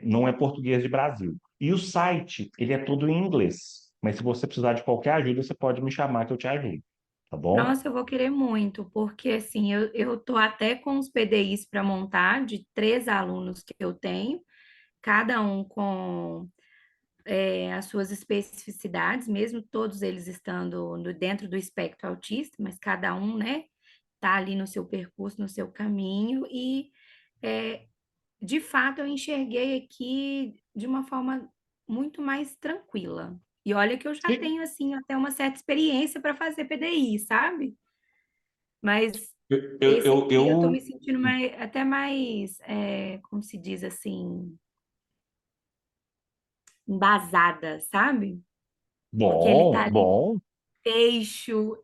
Não é português de Brasil. E o site, ele é todo em inglês. Mas se você precisar de qualquer ajuda, você pode me chamar que eu te ajudo, tá bom? Nossa, eu vou querer muito, porque assim, eu tô até com os PDIs para montar de 3 alunos que eu tenho, cada um com as suas especificidades, mesmo todos eles estando dentro do espectro autista, mas cada um, né, tá ali no seu percurso, no seu caminho, e é, de fato eu enxerguei aqui de uma forma muito mais tranquila. E olha que eu já Sim. tenho, assim, até uma certa experiência para fazer PDI, sabe? Mas Eu, eu, esse eu, aqui eu tô me eu- sentindo até mais, como se diz assim, embasada, sabe? Porque ele Bom, tá ali bom. eixo,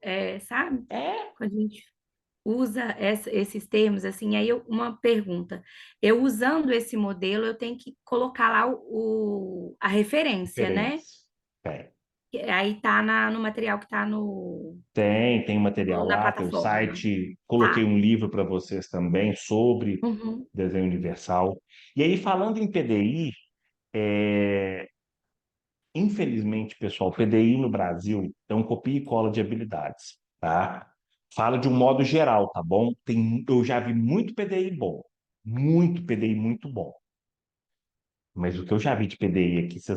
sabe? É. Quando a gente usa esses termos, assim, uma pergunta. Eu usando esse modelo, eu tenho que colocar lá a referência, né? Referência. É. Aí tá no material que tá no, Tem material na lá, tem o plataforma. site. Coloquei Tá. um livro para vocês também sobre Uhum. desenho universal. E aí, falando em PDI, é, infelizmente, pessoal, PDI no Brasil é um copia e cola de habilidades, tá? Fala de um modo geral, tá bom? Eu já vi muito PDI bom, muito PDI muito bom. Mas o que eu já vi de PDI aqui, se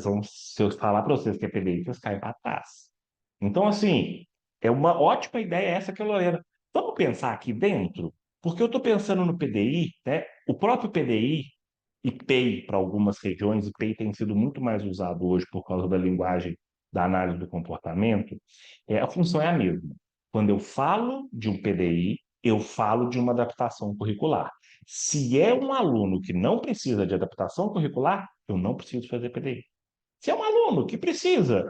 eu falar para vocês que é PDI, vocês caem para trás. Então, assim, é uma ótima ideia essa que a Lorena. Vamos pensar aqui dentro, porque eu estou pensando no PDI, né? O próprio PDI e PEI para algumas regiões, e PEI tem sido muito mais usado hoje por causa da linguagem da análise do comportamento, a função é a mesma. Quando eu falo de um PDI, eu falo de uma adaptação curricular. Se é um aluno que não precisa de adaptação curricular, eu não preciso fazer PDI. Se é um aluno que precisa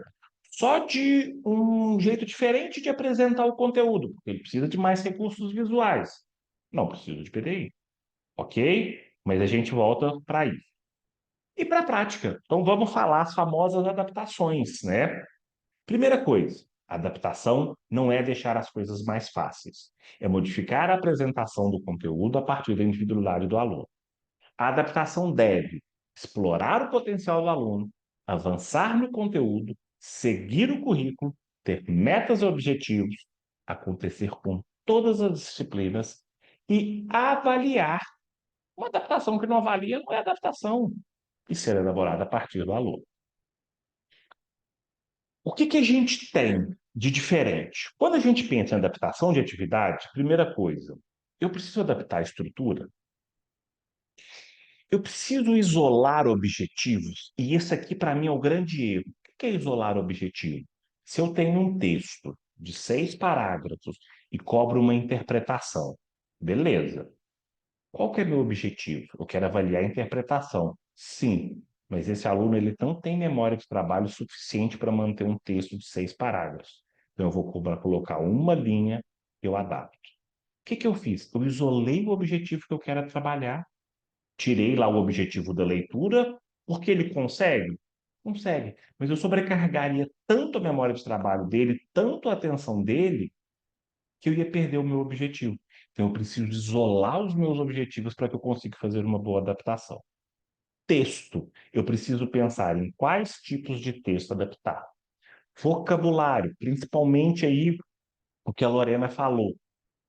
só de um jeito diferente de apresentar o conteúdo, porque ele precisa de mais recursos visuais, não preciso de PDI, ok? Mas a gente volta para aí. E para a prática. Então vamos falar as famosas adaptações, né? Primeira coisa, adaptação não é deixar as coisas mais fáceis, é modificar a apresentação do conteúdo a partir da individualidade do aluno. A adaptação deve explorar o potencial do aluno, avançar no conteúdo, seguir o currículo, ter metas e objetivos, acontecer com todas as disciplinas e avaliar. Uma adaptação que não avalia não é adaptação, e ser elaborada a partir do aluno. O que que a gente tem de diferente? Quando a gente pensa em adaptação de atividade, primeira coisa, eu preciso adaptar a estrutura, eu preciso isolar objetivos, e esse aqui, para mim, é o grande erro. O que é isolar objetivo? Se eu tenho um texto de 6 parágrafos e cobro uma interpretação, beleza. Qual que é meu objetivo? Eu quero avaliar a interpretação. Sim, mas esse aluno ele não tem memória de trabalho suficiente para manter um texto de 6 parágrafos. Então, eu vou colocar uma linha, eu adapto. O que que eu fiz? Eu isolei o objetivo que eu quero trabalhar, tirei lá o objetivo da leitura, porque ele consegue? Consegue. Mas eu sobrecarregaria tanto a memória de trabalho dele, tanto a atenção dele, que eu ia perder o meu objetivo. Então, eu preciso isolar os meus objetivos para que eu consiga fazer uma boa adaptação. Texto. Eu preciso pensar em quais tipos de texto adaptar. Vocabulário, principalmente aí o que a Lorena falou.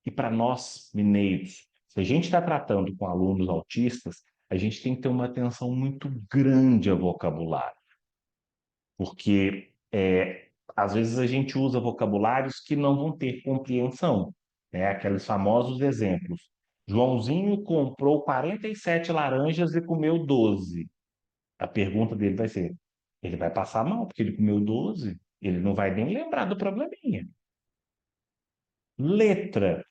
E para nós, mineiros, se a gente está tratando com alunos autistas, a gente tem que ter uma atenção muito grande ao vocabulário, porque às vezes a gente usa vocabulários que não vão ter compreensão, né? Aqueles famosos exemplos. Joãozinho comprou 47 laranjas e comeu 12. A pergunta dele vai ser: ele vai passar mal porque ele comeu 12? Ele não vai nem lembrar do probleminha. Letra.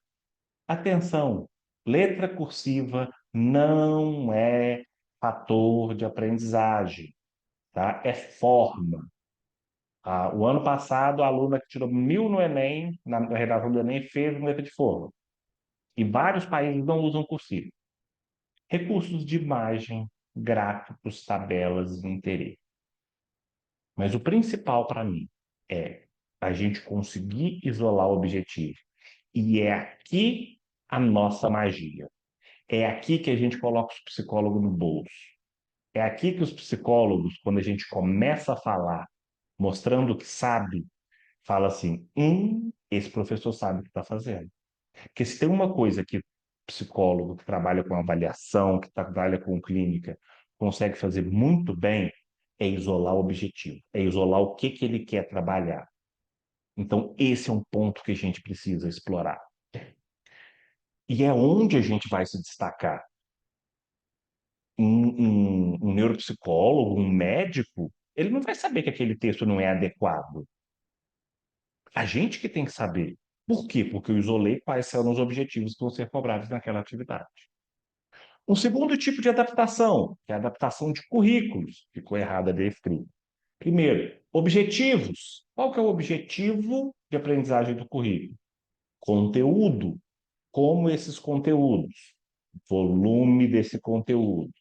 Atenção, letra cursiva não é fator de aprendizagem, tá? É forma. O ano passado, a aluna que tirou 1.000 no Enem, na redação do Enem, fez uma letra de forma. E vários países não usam cursiva. Recursos de imagem, gráficos, tabelas de interesse. Mas o principal para mim é a gente conseguir isolar o objetivo. E é aqui a nossa magia. É aqui que a gente coloca os psicólogos no bolso. É aqui que os psicólogos, quando a gente começa a falar, mostrando que sabe, fala assim: esse professor sabe o que está fazendo. Porque se tem uma coisa que psicólogo que trabalha com avaliação, que trabalha com clínica, consegue fazer muito bem, é isolar o objetivo, é isolar o que ele quer trabalhar. Então, esse é um ponto que a gente precisa explorar. E é onde a gente vai se destacar. Um neuropsicólogo, um médico, ele não vai saber que aquele texto não é adequado. A gente que tem que saber. Por quê? Porque eu isolei quais são os objetivos que vão ser cobrados naquela atividade. Um segundo tipo de adaptação, que é a adaptação de currículos, ficou errada de escrito. Primeiro, objetivos. Qual que é o objetivo de aprendizagem do currículo? Conteúdo. Como esses conteúdos? Volume desse conteúdo.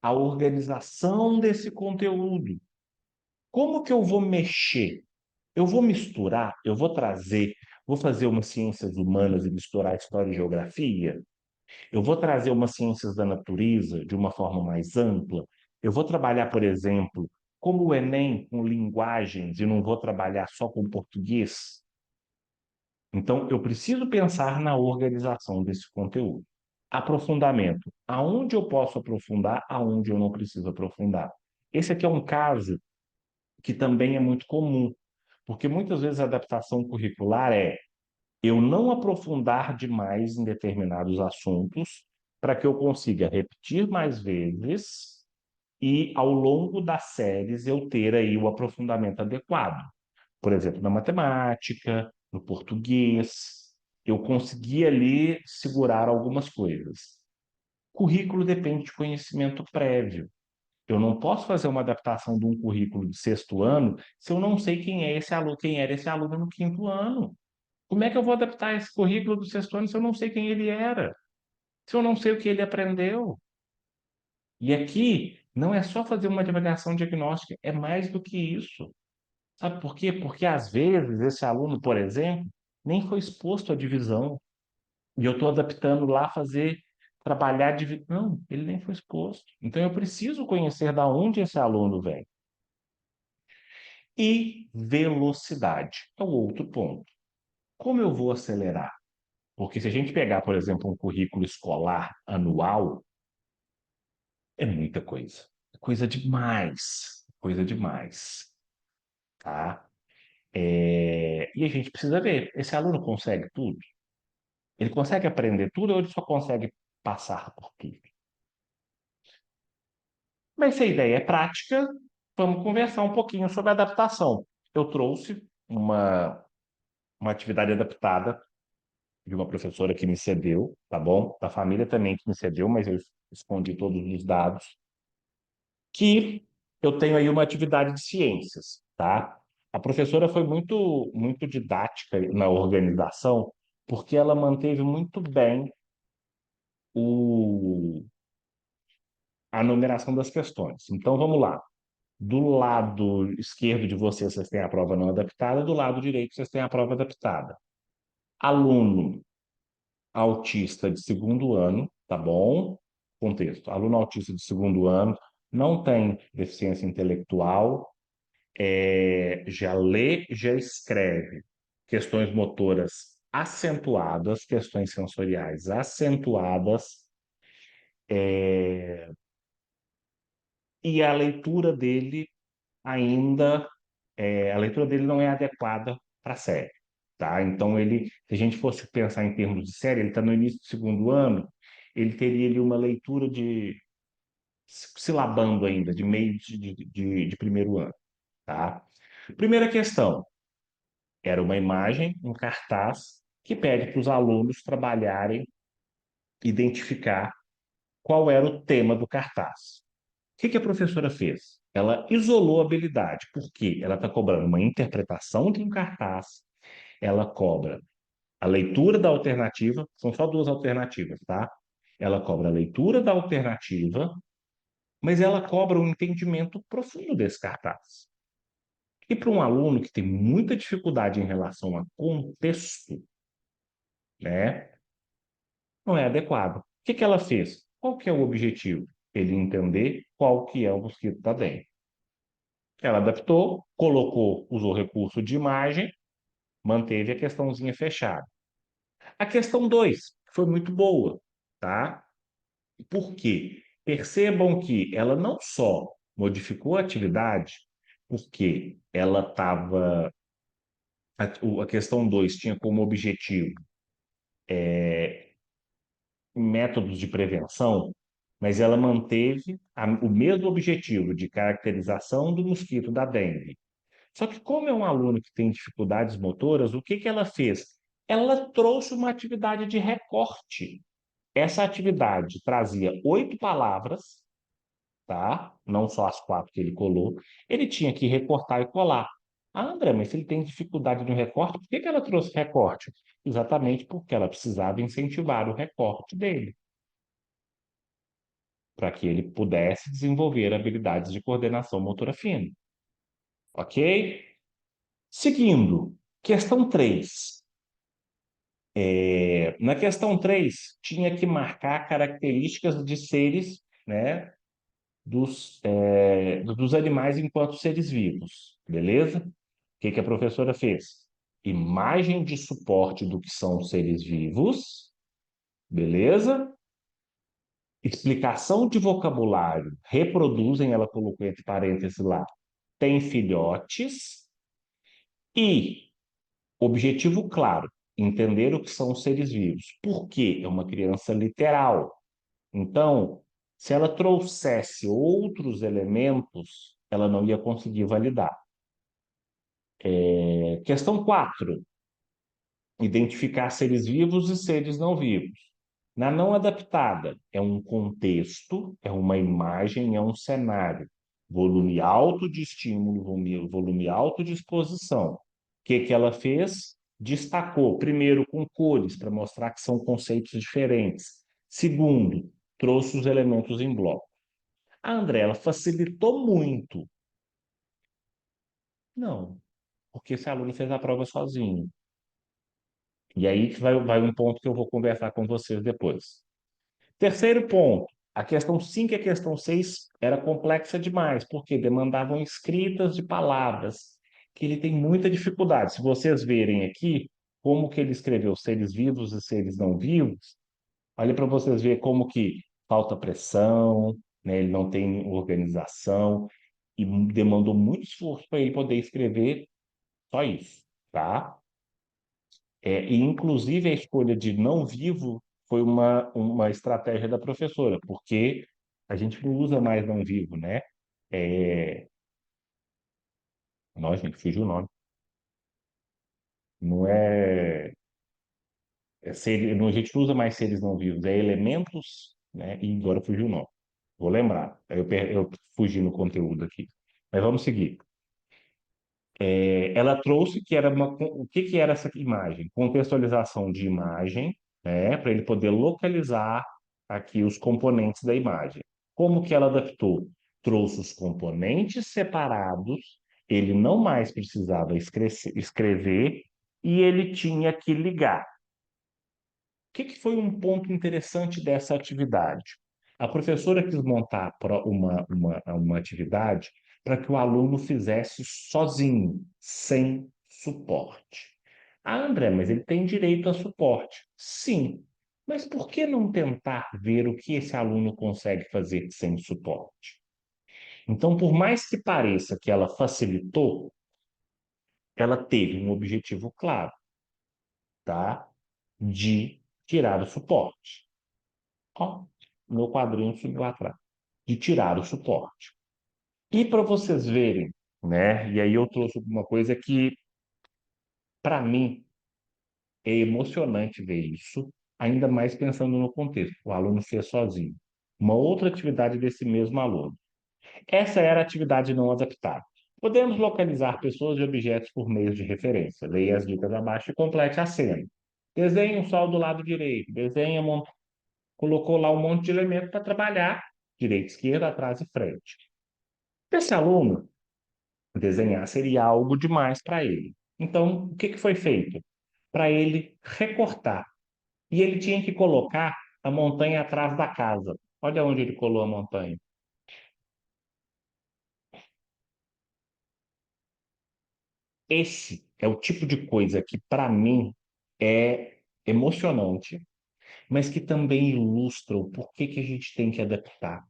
A organização desse conteúdo. Como que eu vou mexer? Eu vou misturar, eu vou trazer, vou fazer umas ciências humanas e misturar história e geografia? Eu vou trazer umas ciências da natureza de uma forma mais ampla? Eu vou trabalhar, por exemplo, como o Enem, com linguagens, e não vou trabalhar só com português? Então, eu preciso pensar na organização desse conteúdo. Aprofundamento. Aonde eu posso aprofundar, aonde eu não preciso aprofundar. Esse aqui é um caso que também é muito comum, porque muitas vezes a adaptação curricular é eu não aprofundar demais em determinados assuntos para que eu consiga repetir mais vezes e, ao longo das séries, eu ter aí o aprofundamento adequado. Por exemplo, na matemática, no português, eu consegui ali segurar algumas coisas. Currículo depende de conhecimento prévio. Eu não posso fazer uma adaptação de um currículo de 6º ano se eu não sei quem é esse aluno, quem era esse aluno no 5º ano. Como é que eu vou adaptar esse currículo do 6º ano se eu não sei quem ele era? Se eu não sei o que ele aprendeu? E aqui não é só fazer uma avaliação diagnóstica, é mais do que isso. Sabe por quê? Porque às vezes esse aluno, por exemplo, nem foi exposto à divisão. E eu estou adaptando lá fazer trabalhar divisão. Não, ele nem foi exposto. Então eu preciso conhecer da onde esse aluno vem. E velocidade é o outro ponto. Como eu vou acelerar? Porque se a gente pegar, por exemplo, um currículo escolar anual, é muita coisa. É coisa demais. Coisa demais. Tá? E a gente precisa ver, esse aluno consegue tudo? Ele consegue aprender tudo ou ele só consegue passar por tudo? Mas se a ideia é prática, vamos conversar um pouquinho sobre adaptação. Eu trouxe uma atividade adaptada de uma professora que me cedeu, tá bom? Da família também que me cedeu, mas eu escondi todos os dados. Que eu tenho aí uma atividade de ciências, tá? A professora foi muito didática na organização, porque ela manteve muito bem o, a numeração das questões. Então, vamos lá. Do lado esquerdo de vocês, vocês têm a prova não adaptada, do lado direito, vocês têm a prova adaptada. Aluno autista de segundo ano, tá bom? Contexto: aluno autista de segundo ano, não tem deficiência intelectual, já lê, já escreve. Questões motoras acentuadas, questões sensoriais acentuadas, e a leitura dele ainda, a leitura dele não é adequada para a série, tá? Então ele, se a gente fosse pensar em termos de série, ele está no início do segundo ano, ele teria ali uma leitura de silabando ainda, de meio de primeiro ano, tá? Primeira questão, era uma imagem, um cartaz, que pede para os alunos trabalharem, identificar qual era o tema do cartaz. O que a professora fez? Ela isolou a habilidade, porque ela está cobrando uma interpretação de um cartaz, ela cobra a leitura da alternativa, são só duas alternativas, tá? Ela cobra a leitura da alternativa, mas ela cobra um entendimento profundo desse cartaz. E para um aluno que tem muita dificuldade em relação a contexto, né, não é adequado. O que ela fez? Qual que é o objetivo? Ele entender qual que é o mosquito da dengue. Ela adaptou, colocou, usou recurso de imagem, manteve a questãozinha fechada. A questão 2 foi muito boa, tá? Por quê? Percebam que ela não só modificou a atividade, porque ela estava. A questão 2 tinha como objetivo métodos de prevenção, mas ela manteve o mesmo objetivo de caracterização do mosquito da dengue. Só que, como é um aluno que tem dificuldades motoras, o que ela fez? Ela trouxe uma atividade de recorte. Essa atividade trazia 8 palavras, tá? Não só as 4 que ele colou. Ele tinha que recortar e colar. Ah, André, mas se ele tem dificuldade no recorte, por que ela trouxe recorte? Exatamente porque ela precisava incentivar o recorte dele, para que ele pudesse desenvolver habilidades de coordenação motora fina. Ok? Seguindo, questão 3. Na questão 3 tinha que marcar características de seres, né, dos animais enquanto seres vivos, beleza? O que a professora fez? Imagem de suporte do que são seres vivos, beleza? Explicação de vocabulário, reproduzem, ela colocou entre parênteses lá, tem filhotes, e objetivo claro, entender o que são seres vivos. Por quê? É uma criança literal. Então, se ela trouxesse outros elementos, ela não ia conseguir validar. Questão 4: identificar seres vivos e seres não vivos. Na não adaptada, é um contexto, é uma imagem, é um cenário. Volume alto de estímulo, volume alto de exposição. O que ela fez? Destacou, primeiro, com cores, para mostrar que são conceitos diferentes. Segundo, trouxe os elementos em bloco. A André, ela facilitou muito. Não, porque esse aluno fez a prova sozinho. E aí que vai um ponto que eu vou conversar com vocês depois. Terceiro ponto, a questão 5 e a questão 6 era complexa demais, porque demandavam escritas de palavras. que ele tem muita dificuldade. Se vocês verem aqui como que ele escreveu seres vivos e seres não vivos, olha para vocês verem como que falta pressão, né? Ele não tem organização e demandou muito esforço para ele poder escrever só isso, tá? E inclusive a escolha de não vivo foi uma estratégia da professora, porque a gente não usa mais não vivo, né? É... Nossa, gente, fugiu o nome. Não é, a gente não usa mais seres não vivos, é elementos, né? E agora fugiu o nome. Vou lembrar. Eu fugi no conteúdo aqui. Mas vamos seguir. Ela trouxe que era o que que era essa imagem? Contextualização de imagem, né, para ele poder localizar aqui os componentes da imagem. Como que ela adaptou? Trouxe os componentes separados, ele não mais precisava escrever e ele tinha que ligar. O que que foi um ponto interessante dessa atividade? A professora quis montar uma atividade para que o aluno fizesse sozinho, sem suporte. Ah, André, mas ele tem direito a suporte. Sim, mas por que não tentar ver o que esse aluno consegue fazer sem suporte? Então, por mais que pareça que ela facilitou, ela teve um objetivo claro, tá? De tirar o suporte. Ó, meu quadrinho subiu atrás. De tirar o suporte. E para vocês verem, né? E aí eu trouxe uma coisa que, para mim, é emocionante ver isso, ainda mais pensando no contexto. O aluno fez sozinho. Uma outra atividade desse mesmo aluno. Essa era a atividade não adaptada. Podemos localizar pessoas e objetos por meio de referência. Leia as dicas abaixo e complete a cena. Desenhe um sol do lado direito. Desenhe, colocou lá um monte de elemento para trabalhar, direita, esquerda, atrás e frente. Esse aluno, desenhar seria algo demais para ele. Então, o que que foi feito? Para ele recortar. E ele tinha que colocar a montanha atrás da casa. Olha onde ele colou a montanha. Esse é o tipo de coisa que, para mim, é emocionante, mas que também ilustra o porquê que a gente tem que adaptar.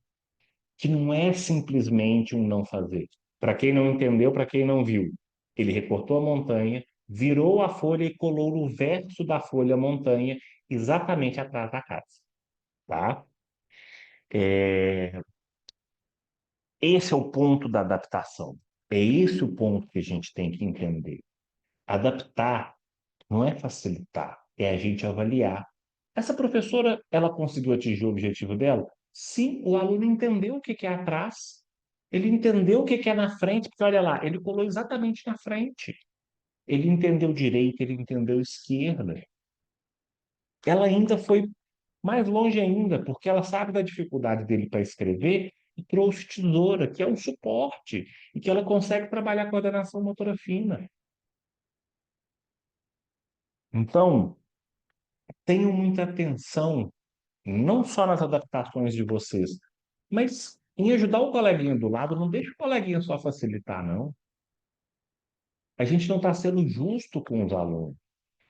Que não é simplesmente um não fazer. Para quem não entendeu, para quem não viu, ele recortou a montanha, virou a folha e colou no verso da folha a montanha, exatamente atrás da casa, tá? É, Esse é o ponto da adaptação. É esse o ponto que a gente tem que entender. Adaptar não é facilitar, é a gente avaliar. Essa professora, ela conseguiu atingir o objetivo dela? Sim, o aluno entendeu o que que é atrás. Ele entendeu o que que é na frente, porque olha lá, ele colou exatamente na frente. Ele entendeu direita, ele entendeu esquerda. Ela ainda foi mais longe ainda, porque ela sabe da dificuldade dele para escrever e trouxe tesoura, que é um suporte, e que ela consegue trabalhar a coordenação motora fina. Então, tenham muita atenção não só nas adaptações de vocês, mas em ajudar o coleguinha do lado, não deixa o coleguinha só facilitar, não. A gente não está sendo justo com os alunos.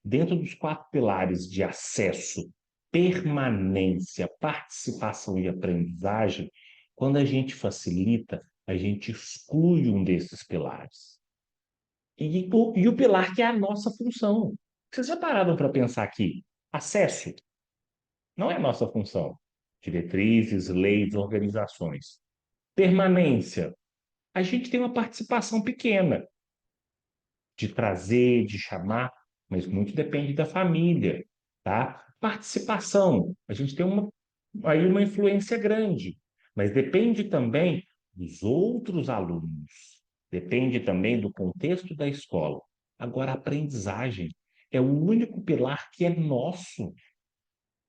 Dentro dos quatro pilares de acesso, permanência, participação e aprendizagem, quando a gente facilita, a gente exclui um desses pilares. E o pilar que é a nossa função. Vocês já pararam para pensar aqui? Acesso não é a nossa função. Diretrizes, leis, organizações. Permanência. A gente tem uma participação pequena de trazer, de chamar, mas muito depende da família, tá? Participação. A gente tem aí uma influência grande, mas depende também dos outros alunos. Depende também do contexto da escola. Agora, a aprendizagem é o único pilar que é nosso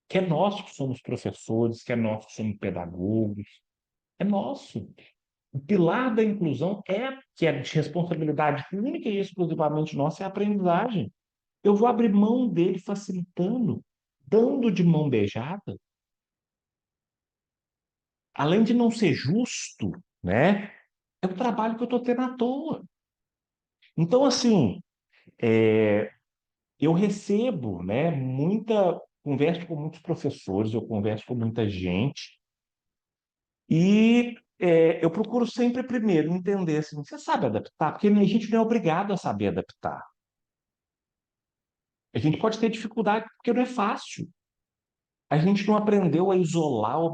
que somos professores, que é nosso que somos pedagogos, é nosso. O pilar da inclusão que é de responsabilidade única e exclusivamente nossa, é a aprendizagem. Eu vou abrir mão dele facilitando, dando de mão beijada, além de não ser justo, né? É o trabalho que eu estou tendo à toa. Então, assim, é, eu recebo, né, converso com muitos professores, eu converso com muita gente, e eu procuro sempre primeiro entender assim, você sabe adaptar? Porque a gente não é obrigado a saber adaptar. A gente pode ter dificuldade porque não é fácil. A gente não aprendeu a isolar o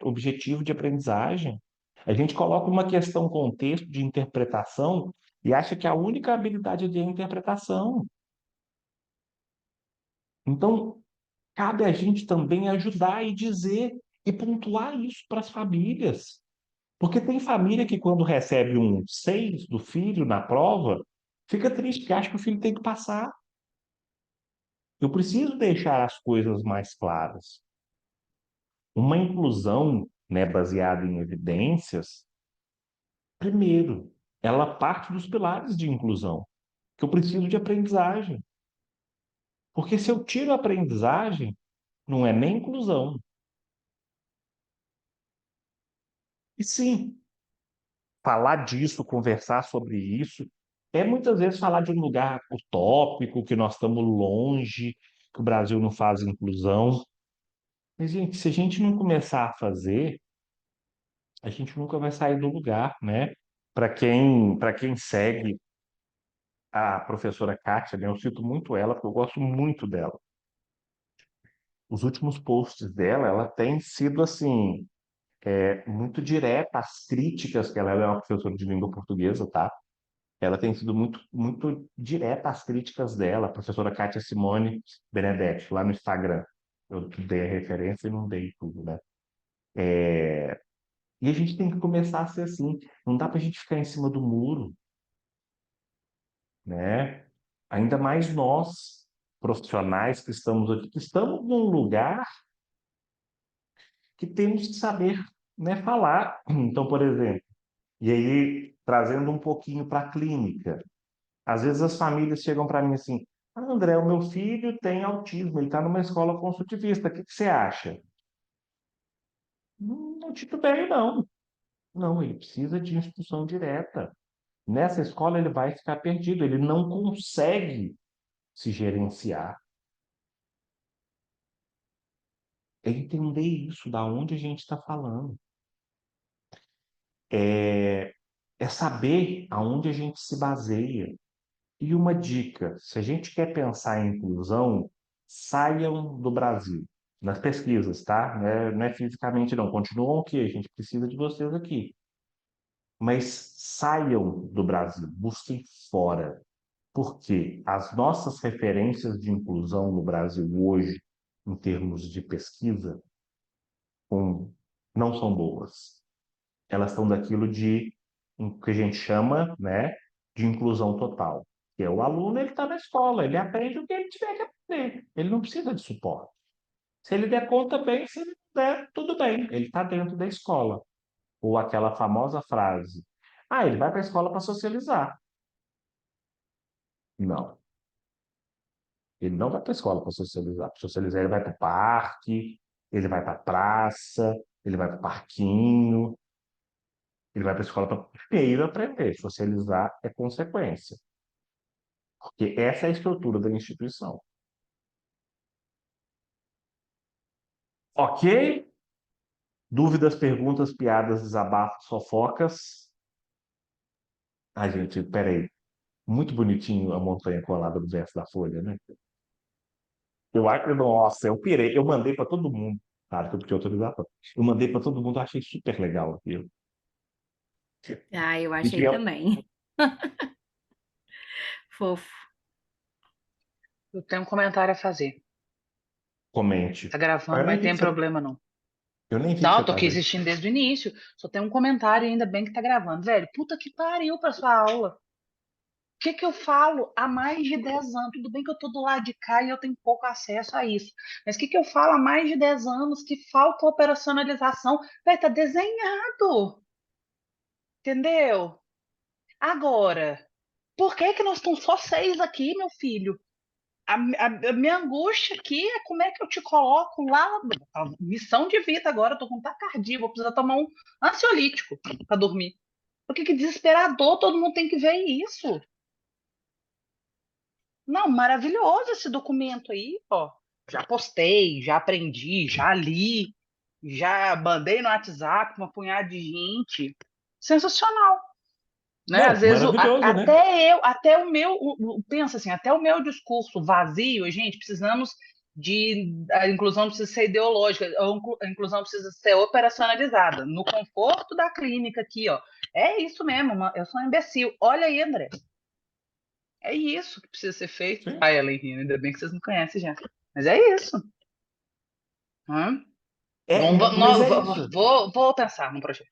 objetivo de aprendizagem. A gente coloca uma questão contexto de interpretação e acha que a única habilidade é a interpretação. Então, cabe a gente também ajudar e dizer e pontuar isso para as famílias. Porque tem família que, quando recebe um 6 do filho na prova, fica triste, porque acha que o filho tem que passar. Eu preciso deixar as coisas mais claras. Uma inclusão, né, baseada em evidências, primeiro, ela parte dos pilares de inclusão, que eu preciso de aprendizagem. Porque se eu tiro a aprendizagem, não é nem inclusão. E sim, falar disso, conversar sobre isso, é muitas vezes falar de um lugar utópico, que nós estamos longe, que o Brasil não faz inclusão. Mas, gente, se a gente não começar a fazer, a gente nunca vai sair do lugar, né? Para quem segue a professora Kátia, né, eu cito muito ela, porque eu gosto muito dela. Os últimos posts dela, ela tem sido, assim, muito direta às críticas, que ela é uma professora de língua portuguesa, tá? Ela tem sido muito, muito direta às críticas dela, a professora Kátia Simone Benedetti, lá no Instagram. Eu dei a referência e não dei tudo, né? E a gente tem que começar a ser assim. Não dá para a gente ficar em cima do muro, né? Ainda mais nós, profissionais que estamos aqui, que estamos num lugar que temos que saber, né, falar. Então, por exemplo, e aí trazendo um pouquinho para a clínica, às vezes as famílias chegam para mim assim: "Ah, André, o meu filho tem autismo, ele está numa escola construtivista, o que que você acha?" Não, não titubeio, não. Não, ele precisa de instrução direta. Nessa escola ele vai ficar perdido, ele não consegue se gerenciar. É entender isso, da onde a gente está falando. É, é saber aonde a gente se baseia. E uma dica: se a gente quer pensar em inclusão, saiam do Brasil. Nas pesquisas, tá? Não é fisicamente, não. Continuam aqui, a gente precisa de vocês aqui. Mas saiam do Brasil, busquem fora. Porque as nossas referências de inclusão no Brasil hoje, em termos de pesquisa, um, não são boas. Elas são daquilo de que a gente chama, né, de inclusão total. Que é o aluno, ele está na escola, ele aprende o que ele tiver que aprender. Ele não precisa de suporte. Se ele der conta bem, se ele não der, tudo bem. Ele está dentro da escola. Ou aquela famosa frase: "Ah, ele vai para a escola para socializar." Não. Ele não vai para a escola para socializar. Para socializar, ele vai para o parque, ele vai para a praça, ele vai para o parquinho, ele vai para a escola para primeiro aprender. Socializar é consequência, porque essa é a estrutura da instituição. Ok? Dúvidas, perguntas, piadas, desabafos, fofocas? Ai, gente, peraí. Muito bonitinho a montanha colada do verso da folha, né? Eu acho, nossa, eu pirei. Eu mandei para todo mundo. Claro que eu pedi autorização. Eu mandei para todo mundo, eu achei super legal aquilo. Ah, eu E achei tinha, também. Fofo. Eu tenho um comentário a fazer. comente. Tá Ah, gravando, Eu nem mas vi tem que você, problema não. eu nem vi que Não, você eu tô aqui estava aí. assistindo desde o início. Só tem um comentário e ainda bem que tá gravando. Velho, puta que pariu pra sua aula. O que que eu falo há mais de 10 anos? Tudo bem que eu tô do lado de cá e eu tenho pouco acesso a isso. Mas o que que eu falo há mais de 10 anos que falta operacionalização? Velho, tá desenhado. Entendeu? Agora, por que que nós estamos só 6 aqui, meu filho? A minha angústia aqui é como é que eu te coloco lá. A missão de vida agora, eu tô com taquicardia, vou precisar tomar um ansiolítico para dormir. Porque que desesperador, todo mundo tem que ver isso. Não, maravilhoso esse documento aí, ó. Já postei, já aprendi, já li, já mandei no WhatsApp uma punhada de gente. Sensacional, né? Às Não, vezes maravilhoso, né? até o meu, pensa assim, até o meu discurso vazio, gente, precisamos a inclusão precisa ser ideológica, a inclusão precisa ser operacionalizada, no conforto da clínica aqui, ó. É isso mesmo, eu sou um imbecil. Olha aí, André. É isso que precisa ser feito. Sim. Ai, Ellen rindo, ainda bem que vocês me conhecem já. Mas é isso. Hã? Mas é isso. Vou pensar no projeto.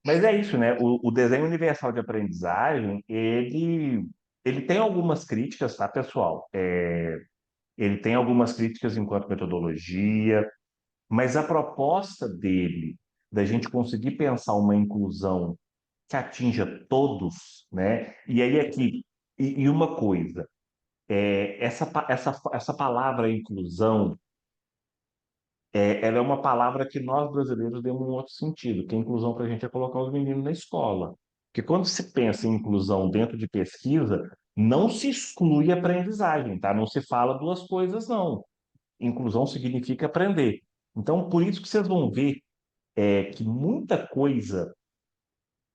Mas é isso, né? O desenho universal de aprendizagem, ele tem algumas críticas, tá, pessoal? Ele tem algumas críticas enquanto metodologia, mas a proposta dele, da gente conseguir pensar uma inclusão que atinja todos, né? E aí aqui, e uma coisa, essa palavra inclusão, ela é uma palavra que nós brasileiros demos um outro sentido, que a inclusão para a gente é colocar os meninos na escola. Porque quando se pensa em inclusão dentro de pesquisa, não se exclui a aprendizagem, tá? Não se fala duas coisas, não. Inclusão significa aprender. Então, por isso que vocês vão ver que muita coisa,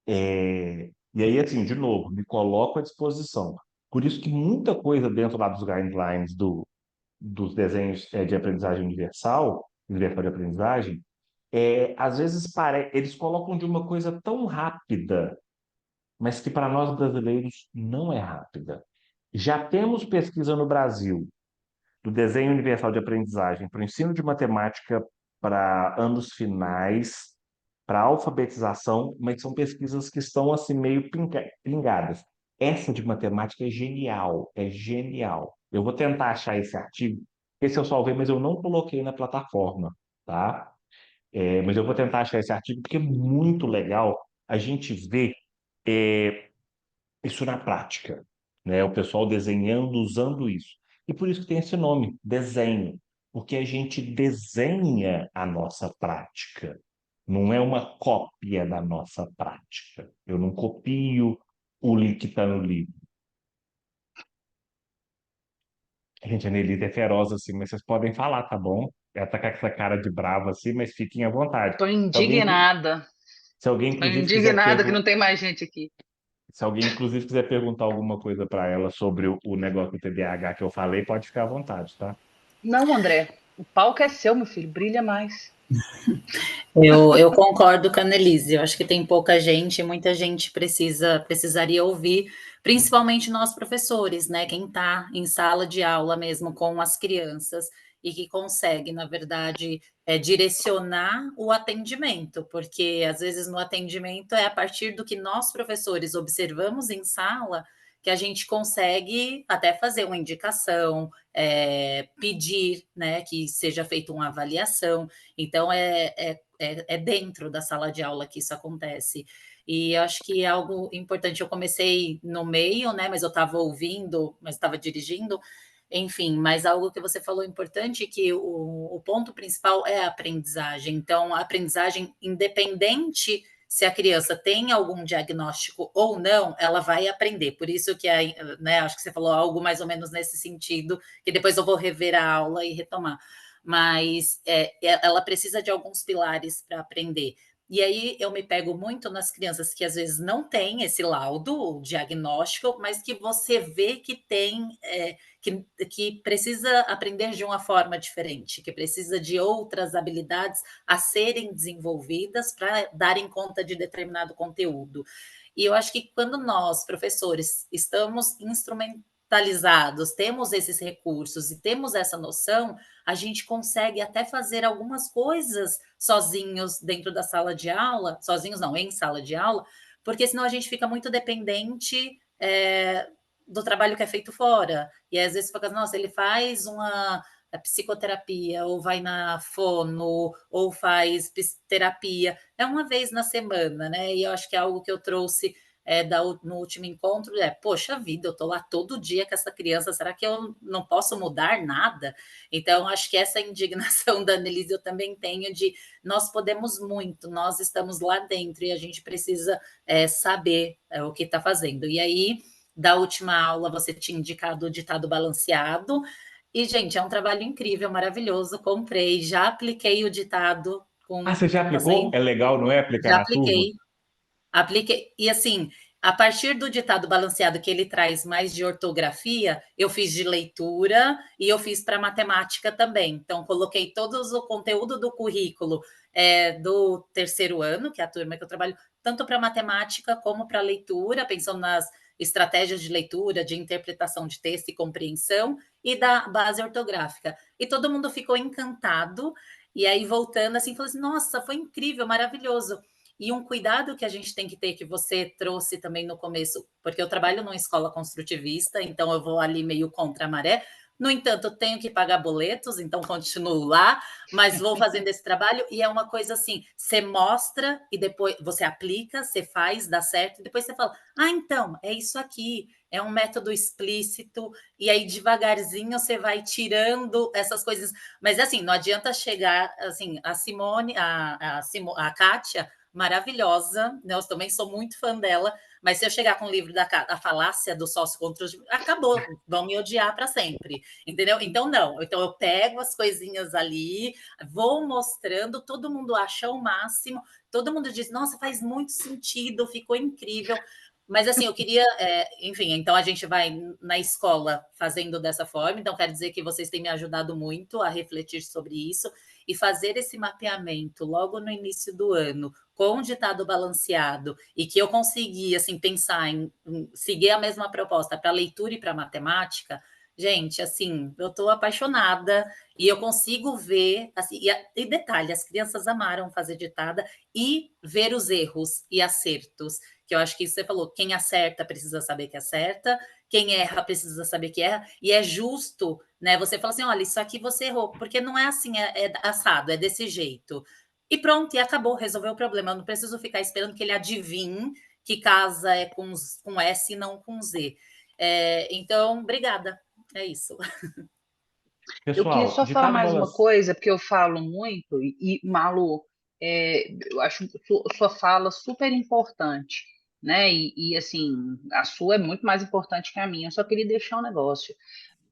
e aí, assim, de novo, me coloco à disposição. Por isso que muita coisa dentro lá dos guidelines dos desenhos de aprendizagem universal de aprendizagem, às vezes eles colocam de uma coisa tão rápida, mas que para nós brasileiros não é rápida. Já temos pesquisa no Brasil do desenho universal de aprendizagem para o ensino de matemática para anos finais, para alfabetização, mas são pesquisas que estão assim meio pingadas. Essa de matemática é genial, é genial. Eu vou tentar achar esse artigo, esse eu salvei, mas eu não coloquei na plataforma, tá? Mas eu vou tentar achar esse artigo porque é muito legal a gente ver é, isso na prática, né? O pessoal desenhando, usando isso. E por isso que tem esse nome, desenho, porque a gente desenha a nossa prática, não é uma cópia da nossa prática. Eu não copio o que está no livro. Gente, a Nelita é feroz assim, mas vocês podem falar, tá bom? Ela tá com essa cara de brava assim, mas fiquem à vontade. Tô Se alguém, indignada. se alguém Tô inclusive quiser indignada que perguntar, não tem mais gente aqui. se alguém inclusive quiser perguntar alguma coisa para ela sobre o negócio do TDAH que eu falei, pode ficar à vontade, tá? Não, André. O palco é seu, meu filho. Brilha mais. Eu concordo com a Annelise. Eu acho que tem pouca gente, muita gente precisaria ouvir, principalmente nós professores, né? Quem está em sala de aula mesmo com as crianças e que consegue, na verdade, direcionar o atendimento, porque às vezes no atendimento é a partir do que nós professores observamos em sala que a gente consegue até fazer uma indicação, pedir, né, que seja feita uma avaliação. Então, é dentro da sala de aula que isso acontece. E eu acho que é algo importante. Eu comecei no meio, né? Mas eu estava ouvindo, mas estava dirigindo, enfim, mas algo que você falou importante, que o ponto principal é a aprendizagem. Então, a aprendizagem, independente se a criança tem algum diagnóstico ou não, ela vai aprender. Por isso que, né, acho que você falou algo mais ou menos nesse sentido, que depois eu vou rever a aula e retomar, mas ela precisa de alguns pilares para aprender. E aí eu me pego muito nas crianças que às vezes não têm esse laudo, o diagnóstico, mas que você vê que tem, que precisa aprender de uma forma diferente, que precisa de outras habilidades a serem desenvolvidas para darem conta de determinado conteúdo. E eu acho que quando nós, professores, estamos instrumentalizados, temos esses recursos e temos essa noção, a gente consegue até fazer algumas coisas sozinhos dentro da sala de aula, sozinhos não, em sala de aula, porque senão a gente fica muito dependente do trabalho que é feito fora. E às vezes fica, nossa, ele faz uma psicoterapia, ou vai na fono, ou faz terapia. É uma vez na semana, né? E eu acho que é algo que eu trouxe no último encontro, poxa vida, eu tô lá todo dia com essa criança, será que eu não posso mudar nada? Então, acho que essa indignação da Annelise eu também tenho de nós podemos muito, nós estamos lá dentro e a gente precisa saber o que está fazendo. E aí, da última aula você tinha indicado o ditado balanceado. E, gente, é um trabalho incrível, maravilhoso. Comprei, já apliquei o ditado Ah, com você já aplicou? fazendo, É legal, não é? Aplicar já na turma? apliquei. Apliquei. E assim, a partir do ditado balanceado, que ele traz mais de ortografia, eu fiz de leitura e eu fiz para matemática também. Então, coloquei todo o conteúdo do currículo do terceiro ano, que é a turma que eu trabalho, tanto para matemática como para leitura, pensando nas estratégias de leitura, de interpretação de texto e compreensão, e da base ortográfica. E todo mundo ficou encantado. E aí, voltando assim, falou assim: nossa, foi incrível, maravilhoso. E um cuidado que a gente tem que ter, que você trouxe também no começo, porque eu trabalho numa escola construtivista, então eu vou ali meio contra a maré. No entanto, tenho que pagar boletos, então continuo lá, mas vou fazendo esse trabalho e é uma coisa assim: você mostra e depois você aplica, você faz, dá certo, e depois você fala: ah, então, é isso aqui, é um método explícito, e aí devagarzinho você vai tirando essas coisas. Mas assim, não adianta chegar assim, a Simone, a Kátia maravilhosa, né? Eu também sou muito fã dela, mas se eu chegar com o livro da a falácia do sócio contra os... acabou, vão me odiar para sempre, entendeu? Então não, então eu pego as coisinhas ali, vou mostrando, todo mundo acha o máximo, todo mundo diz, nossa, faz muito sentido, ficou incrível. Mas assim, eu queria, enfim, então a gente vai na escola fazendo dessa forma, então quero dizer que vocês têm me ajudado muito a refletir sobre isso e fazer esse mapeamento logo no início do ano, com um ditado balanceado, e que eu consegui assim, pensar em seguir a mesma proposta para leitura e para matemática, gente, assim, eu estou apaixonada e eu consigo ver, assim, e detalhe, as crianças amaram fazer ditada e ver os erros e acertos, que eu acho que você falou, quem acerta precisa saber que acerta, quem erra precisa saber que erra, e é justo, né? Você fala assim: olha, isso aqui você errou, porque não é assim, é assado, é desse jeito. E pronto, e acabou, resolveu o problema. Eu não preciso ficar esperando que ele adivinhe que casa é com S e não com Z. Então, obrigada. É isso. Eu queria Pessoal, só falar ditado mais uma balanceado. coisa, porque eu falo muito, Malu, eu acho sua fala super importante, né? Assim, a sua é muito mais importante que a minha. Eu só queria deixar um negócio.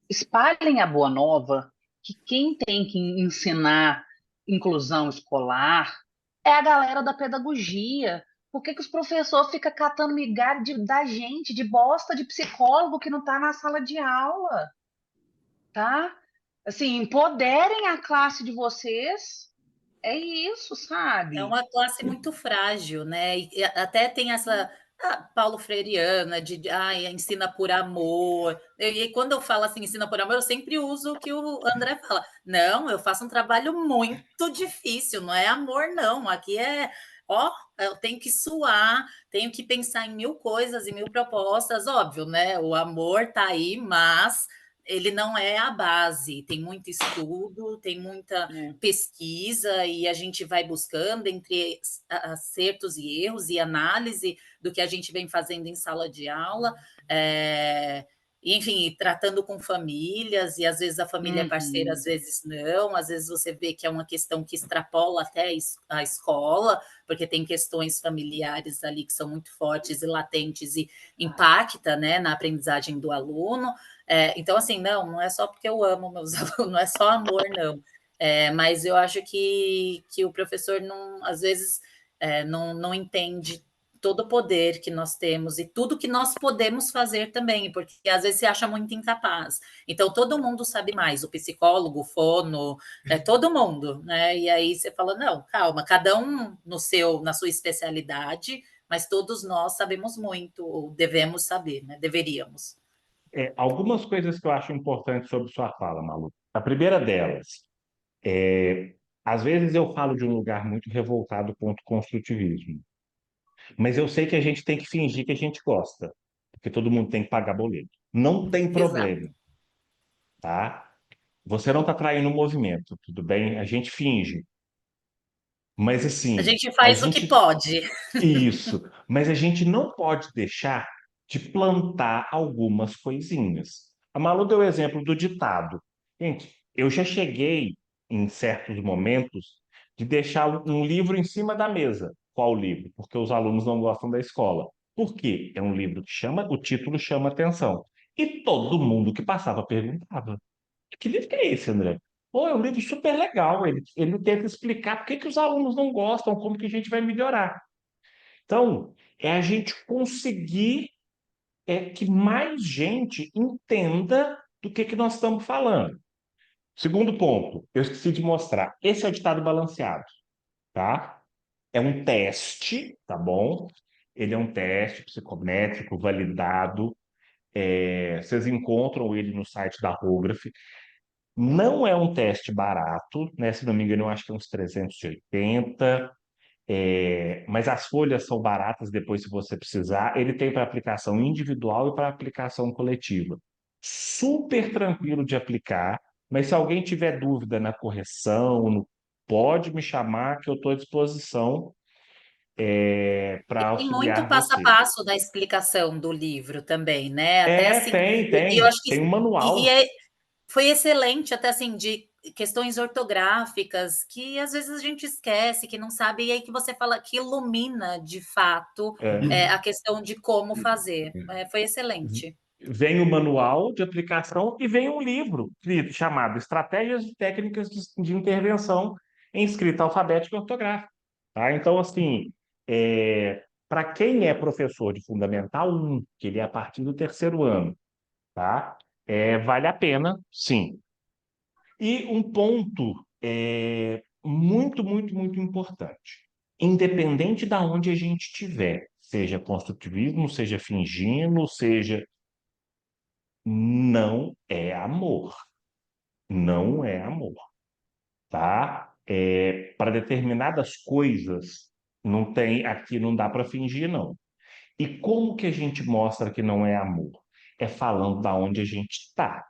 Espalhem a boa nova que quem tem que ensinar inclusão escolar é a galera da pedagogia. Por que que os professores ficam catando migalha da gente, de bosta de psicólogo que não está na sala de aula, tá? Assim, empoderem a classe de vocês. É isso, É sabe? uma classe muito frágil, né? E até tem essa Paulo Freireana ensina por amor. E quando eu falo assim, ensina por amor, eu sempre uso o que o André fala. Não, eu faço um trabalho muito difícil, não é amor, não. Aqui ó, eu tenho que suar, tenho que pensar em mil coisas e mil propostas, óbvio, né? O amor tá aí, mas ele não é a base. Tem muito estudo, tem muita É. pesquisa e a gente vai buscando entre acertos e erros e análise do que a gente vem fazendo em sala de aula, enfim, tratando com famílias, e às vezes a família é parceira, às Uhum. vezes não, às vezes você vê que é uma questão que extrapola até a escola, porque tem questões familiares ali que são muito fortes e latentes e impacta, né, na aprendizagem do aluno. Então, assim, não é só porque eu amo meus alunos, não é só amor, não. Mas eu acho que o professor não, às vezes não entende todo o poder que nós temos e tudo que nós podemos fazer também, porque às vezes se acha muito incapaz. Então todo mundo sabe mais, o psicólogo, o fono, todo mundo, né? E aí você fala, não, calma, cada um na sua especialidade, mas todos nós sabemos muito, ou devemos saber, né? Deveríamos. Algumas coisas que eu acho importantes sobre sua fala, Malu. A primeira delas, às vezes eu falo de um lugar muito revoltado contra o construtivismo, mas eu sei que a gente tem que fingir que a gente gosta, porque todo mundo tem que pagar boleto. Não tem Exato. problema, tá? Você não está traindo o movimento, tudo bem? A gente finge. Mas A assim, gente a faz o que gente. pode. Isso. Mas a gente não pode deixar de plantar algumas coisinhas. A Malu deu o exemplo do ditado. Gente, eu já cheguei, em certos momentos, de deixar um livro em cima da mesa. Qual livro? Porque os alunos não gostam da escola. Por quê? É um livro que o título chama atenção. E todo mundo que passava perguntava: que livro que é esse, André? Pô, é um livro super legal. Ele tenta explicar por que que os alunos não gostam, como que a gente vai melhorar. Então, é a gente conseguir que mais gente entenda do que nós estamos falando. Segundo ponto, eu esqueci de mostrar. Esse é o ditado balanceado, tá? É um teste, tá bom? Ele é um teste psicométrico validado. Vocês encontram ele no site da Rograph. Não é um teste barato, né? Se não me engano, eu acho que é uns 380. Mas as folhas são baratas depois, se você precisar. Ele tem para aplicação individual e para aplicação coletiva. Super tranquilo de aplicar, mas se alguém tiver dúvida na correção, pode me chamar que eu estou à disposição E para tem muito auxiliar passo a você. passo da explicação do livro também, né, até assim, e eu acho que Tem um e manual. é foi excelente, até assim, de questões ortográficas, que às vezes a gente esquece, que não sabe, e aí que você fala que ilumina de fato, É. a questão de como fazer. Foi excelente. Vem o manual de aplicação e vem um livro chamado Estratégias e Técnicas de Intervenção em Escrita Alfabética e Ortográfica. Tá? Então, assim, para quem é professor de Fundamental 1, que ele é a partir do terceiro ano, tá? Vale a pena, sim. E um ponto muito, muito, muito importante. Independente de onde a gente estiver, seja construtivismo, seja fingindo, seja não é amor. Não é amor, tá? Para determinadas coisas, não tem aqui, não dá para fingir, não. E como que a gente mostra que não é amor? É falando da onde a gente está.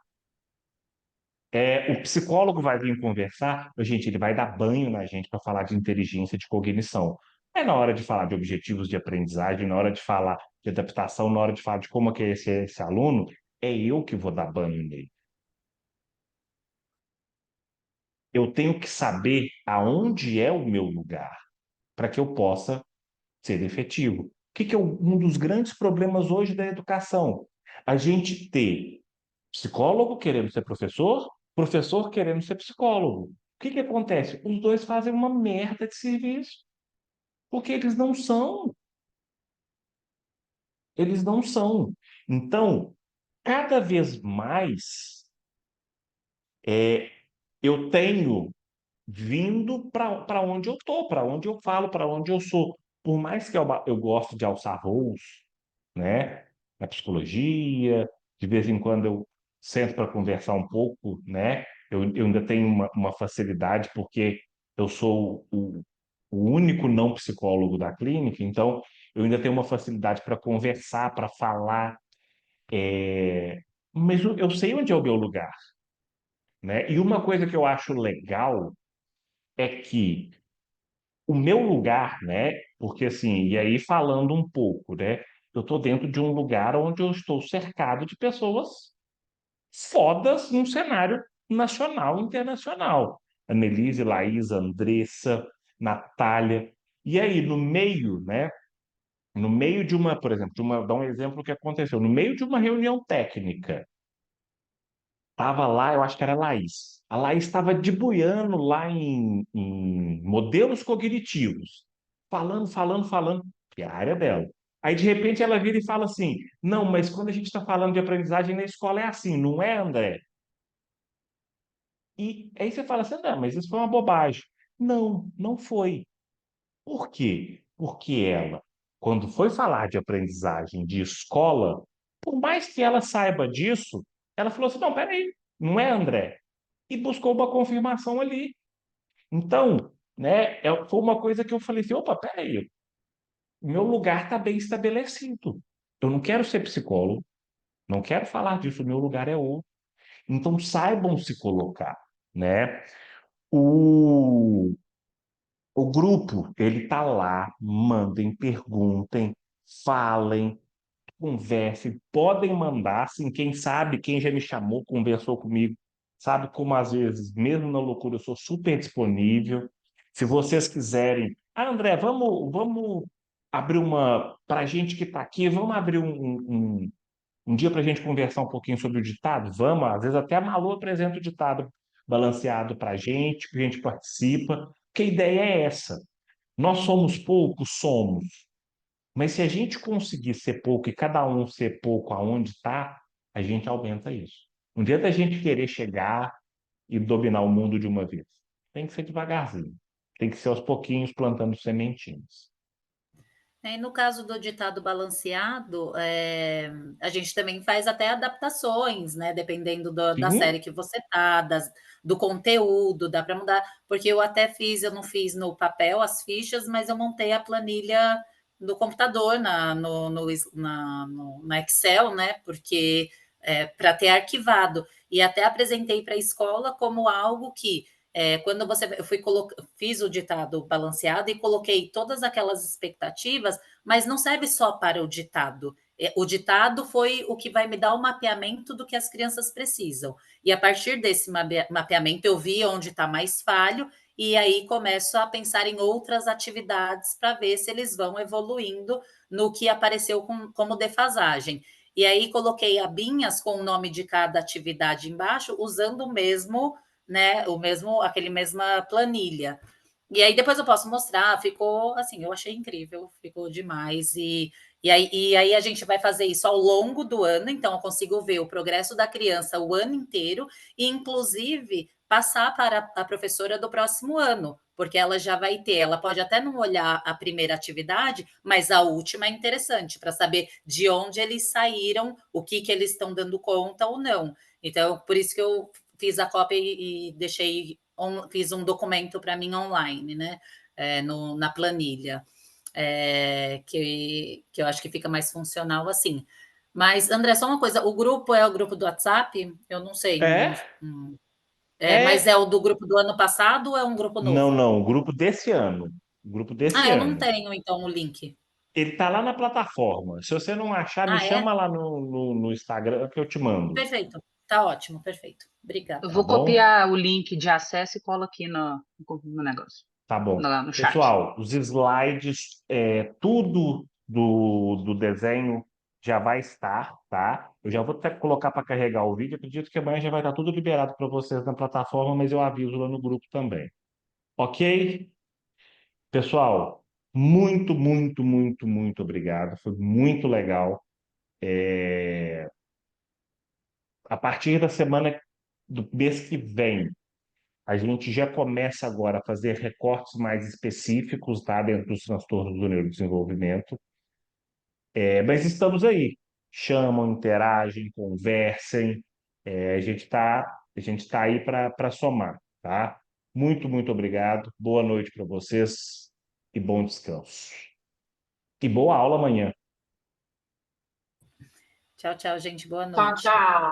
O psicólogo vai vir conversar, gente, ele vai dar banho na gente para falar de inteligência, de cognição. É na hora de falar de objetivos de aprendizagem, na hora de falar de adaptação, na hora de falar de como é que é esse aluno, é eu que vou dar banho nele. Eu tenho que saber aonde é o meu lugar para que eu possa ser efetivo. O que é um dos grandes problemas hoje da educação? A gente ter psicólogo querendo ser professor, professor querendo ser psicólogo. O que acontece? Os dois fazem uma merda de serviço, porque eles não são. Eles não são. Então, cada vez mais eu tenho vindo para onde eu estou, para onde eu falo, para onde eu sou. Por mais que eu goste de alçar voos, né, na psicologia, de vez em quando eu sento para conversar um pouco, né, eu ainda tenho uma facilidade, porque eu sou o único não psicólogo da clínica, então eu ainda tenho uma facilidade para conversar, para falar, mas eu sei onde é o meu lugar, né? E uma coisa que eu acho legal é que o meu lugar, né? Porque assim, e aí falando um pouco, né? Eu estou dentro de um lugar onde eu estou cercado de pessoas fodas num cenário nacional e internacional. Annelise, Laís, Andressa, Natália. E aí, no meio, né? No meio de uma, por exemplo, dar um exemplo que aconteceu, no meio de uma reunião técnica, estava lá, eu acho que era a Laís. A Laís estava debuiando lá em modelos cognitivos, falando, falando, falando, que é a área dela. Aí, de repente, ela vira e fala assim: não, mas quando a gente está falando de aprendizagem na escola é assim, não é, André? E aí você fala assim: não, mas isso foi uma bobagem. Não, não foi. Por quê? Porque ela, quando foi falar de aprendizagem de escola, por mais que ela saiba disso, ela falou assim: não, peraí, não é, André? E buscou uma confirmação ali. Então, né, foi uma coisa que eu falei assim: opa, peraí, meu lugar está bem estabelecido. Eu não quero ser psicólogo, não quero falar disso, meu lugar é outro. Então, saibam se colocar, né? O, o grupo, ele tá lá, mandem, perguntem, falem, conversem, podem mandar, assim, quem sabe, quem já me chamou, conversou comigo, sabe como às vezes, mesmo na loucura, eu sou super disponível. Se vocês quiserem, André, vamos abrir para a gente que está aqui, vamos abrir um dia para a gente conversar um pouquinho sobre o ditado? Vamos, às vezes até a Malu apresenta o ditado balanceado para a gente participa, porque a ideia é essa. Nós somos poucos, somos. Mas se a gente conseguir ser pouco e cada um ser pouco aonde está, a gente aumenta isso. Não adianta a gente querer chegar e dominar o mundo de uma vez. Tem que ser devagarzinho. Tem que ser aos pouquinhos plantando sementinhas. E no caso do ditado balanceado, a gente também faz até adaptações, né? Dependendo da série Sim, que você tá, do conteúdo, dá para mudar. Porque eu não fiz no papel as fichas, mas eu montei a planilha no computador, na Excel, né? Porque para ter arquivado. E até apresentei para a escola como algo que quando eu fiz o ditado balanceado e coloquei todas aquelas expectativas, mas não serve só para o ditado. O ditado foi o que vai me dar o mapeamento do que as crianças precisam. E a partir desse mapeamento, eu vi onde está mais falho, e aí começo a pensar em outras atividades para ver se eles vão evoluindo no que apareceu como defasagem. E aí coloquei abinhas com o nome de cada atividade embaixo, usando o mesmo, né, aquele mesma planilha. E aí depois eu posso mostrar, ficou assim, eu achei incrível, ficou demais. E aí a gente vai fazer isso ao longo do ano, então eu consigo ver o progresso da criança o ano inteiro, e inclusive passar para a professora do próximo ano, porque ela já vai ter, ela pode até não olhar a primeira atividade, mas a última é interessante para saber de onde eles saíram, o que eles estão dando conta ou não. Então, por isso que eu fiz a cópia e fiz um documento para mim online, né? Na planilha. Que eu acho que fica mais funcional assim. Mas, André, só uma coisa: o grupo é o grupo do WhatsApp? Eu não sei. é, Mas é. é o do grupo do ano passado ou é um grupo Não, novo? não, o grupo desse ano. O grupo desse Eu não ano. tenho, então, o link. Ele está lá na plataforma. Se você não achar, me É? chama lá no Instagram que eu te mando. Perfeito. Tá ótimo, perfeito. Eu Obrigada. Tá vou bom? copiar o link de acesso e colo aqui no negócio, Tá bom. lá no chat. Pessoal, os slides, tudo do desenho já vai estar, tá? Eu já vou até colocar para carregar o vídeo. Acredito que amanhã já vai estar tudo liberado para vocês na plataforma, mas eu aviso lá no grupo também. Ok? Pessoal, muito, muito, muito, muito obrigado. Foi muito legal. A partir da semana do mês que vem, a gente já começa agora a fazer recortes mais específicos, tá, dentro dos transtornos do neurodesenvolvimento. Mas estamos aí. Chamam, interagem, conversem. A gente tá aí para somar, tá? Muito, muito obrigado. Boa noite para vocês e bom descanso. E boa aula amanhã. Tchau, tchau, gente. Boa Tchau, noite. tchau.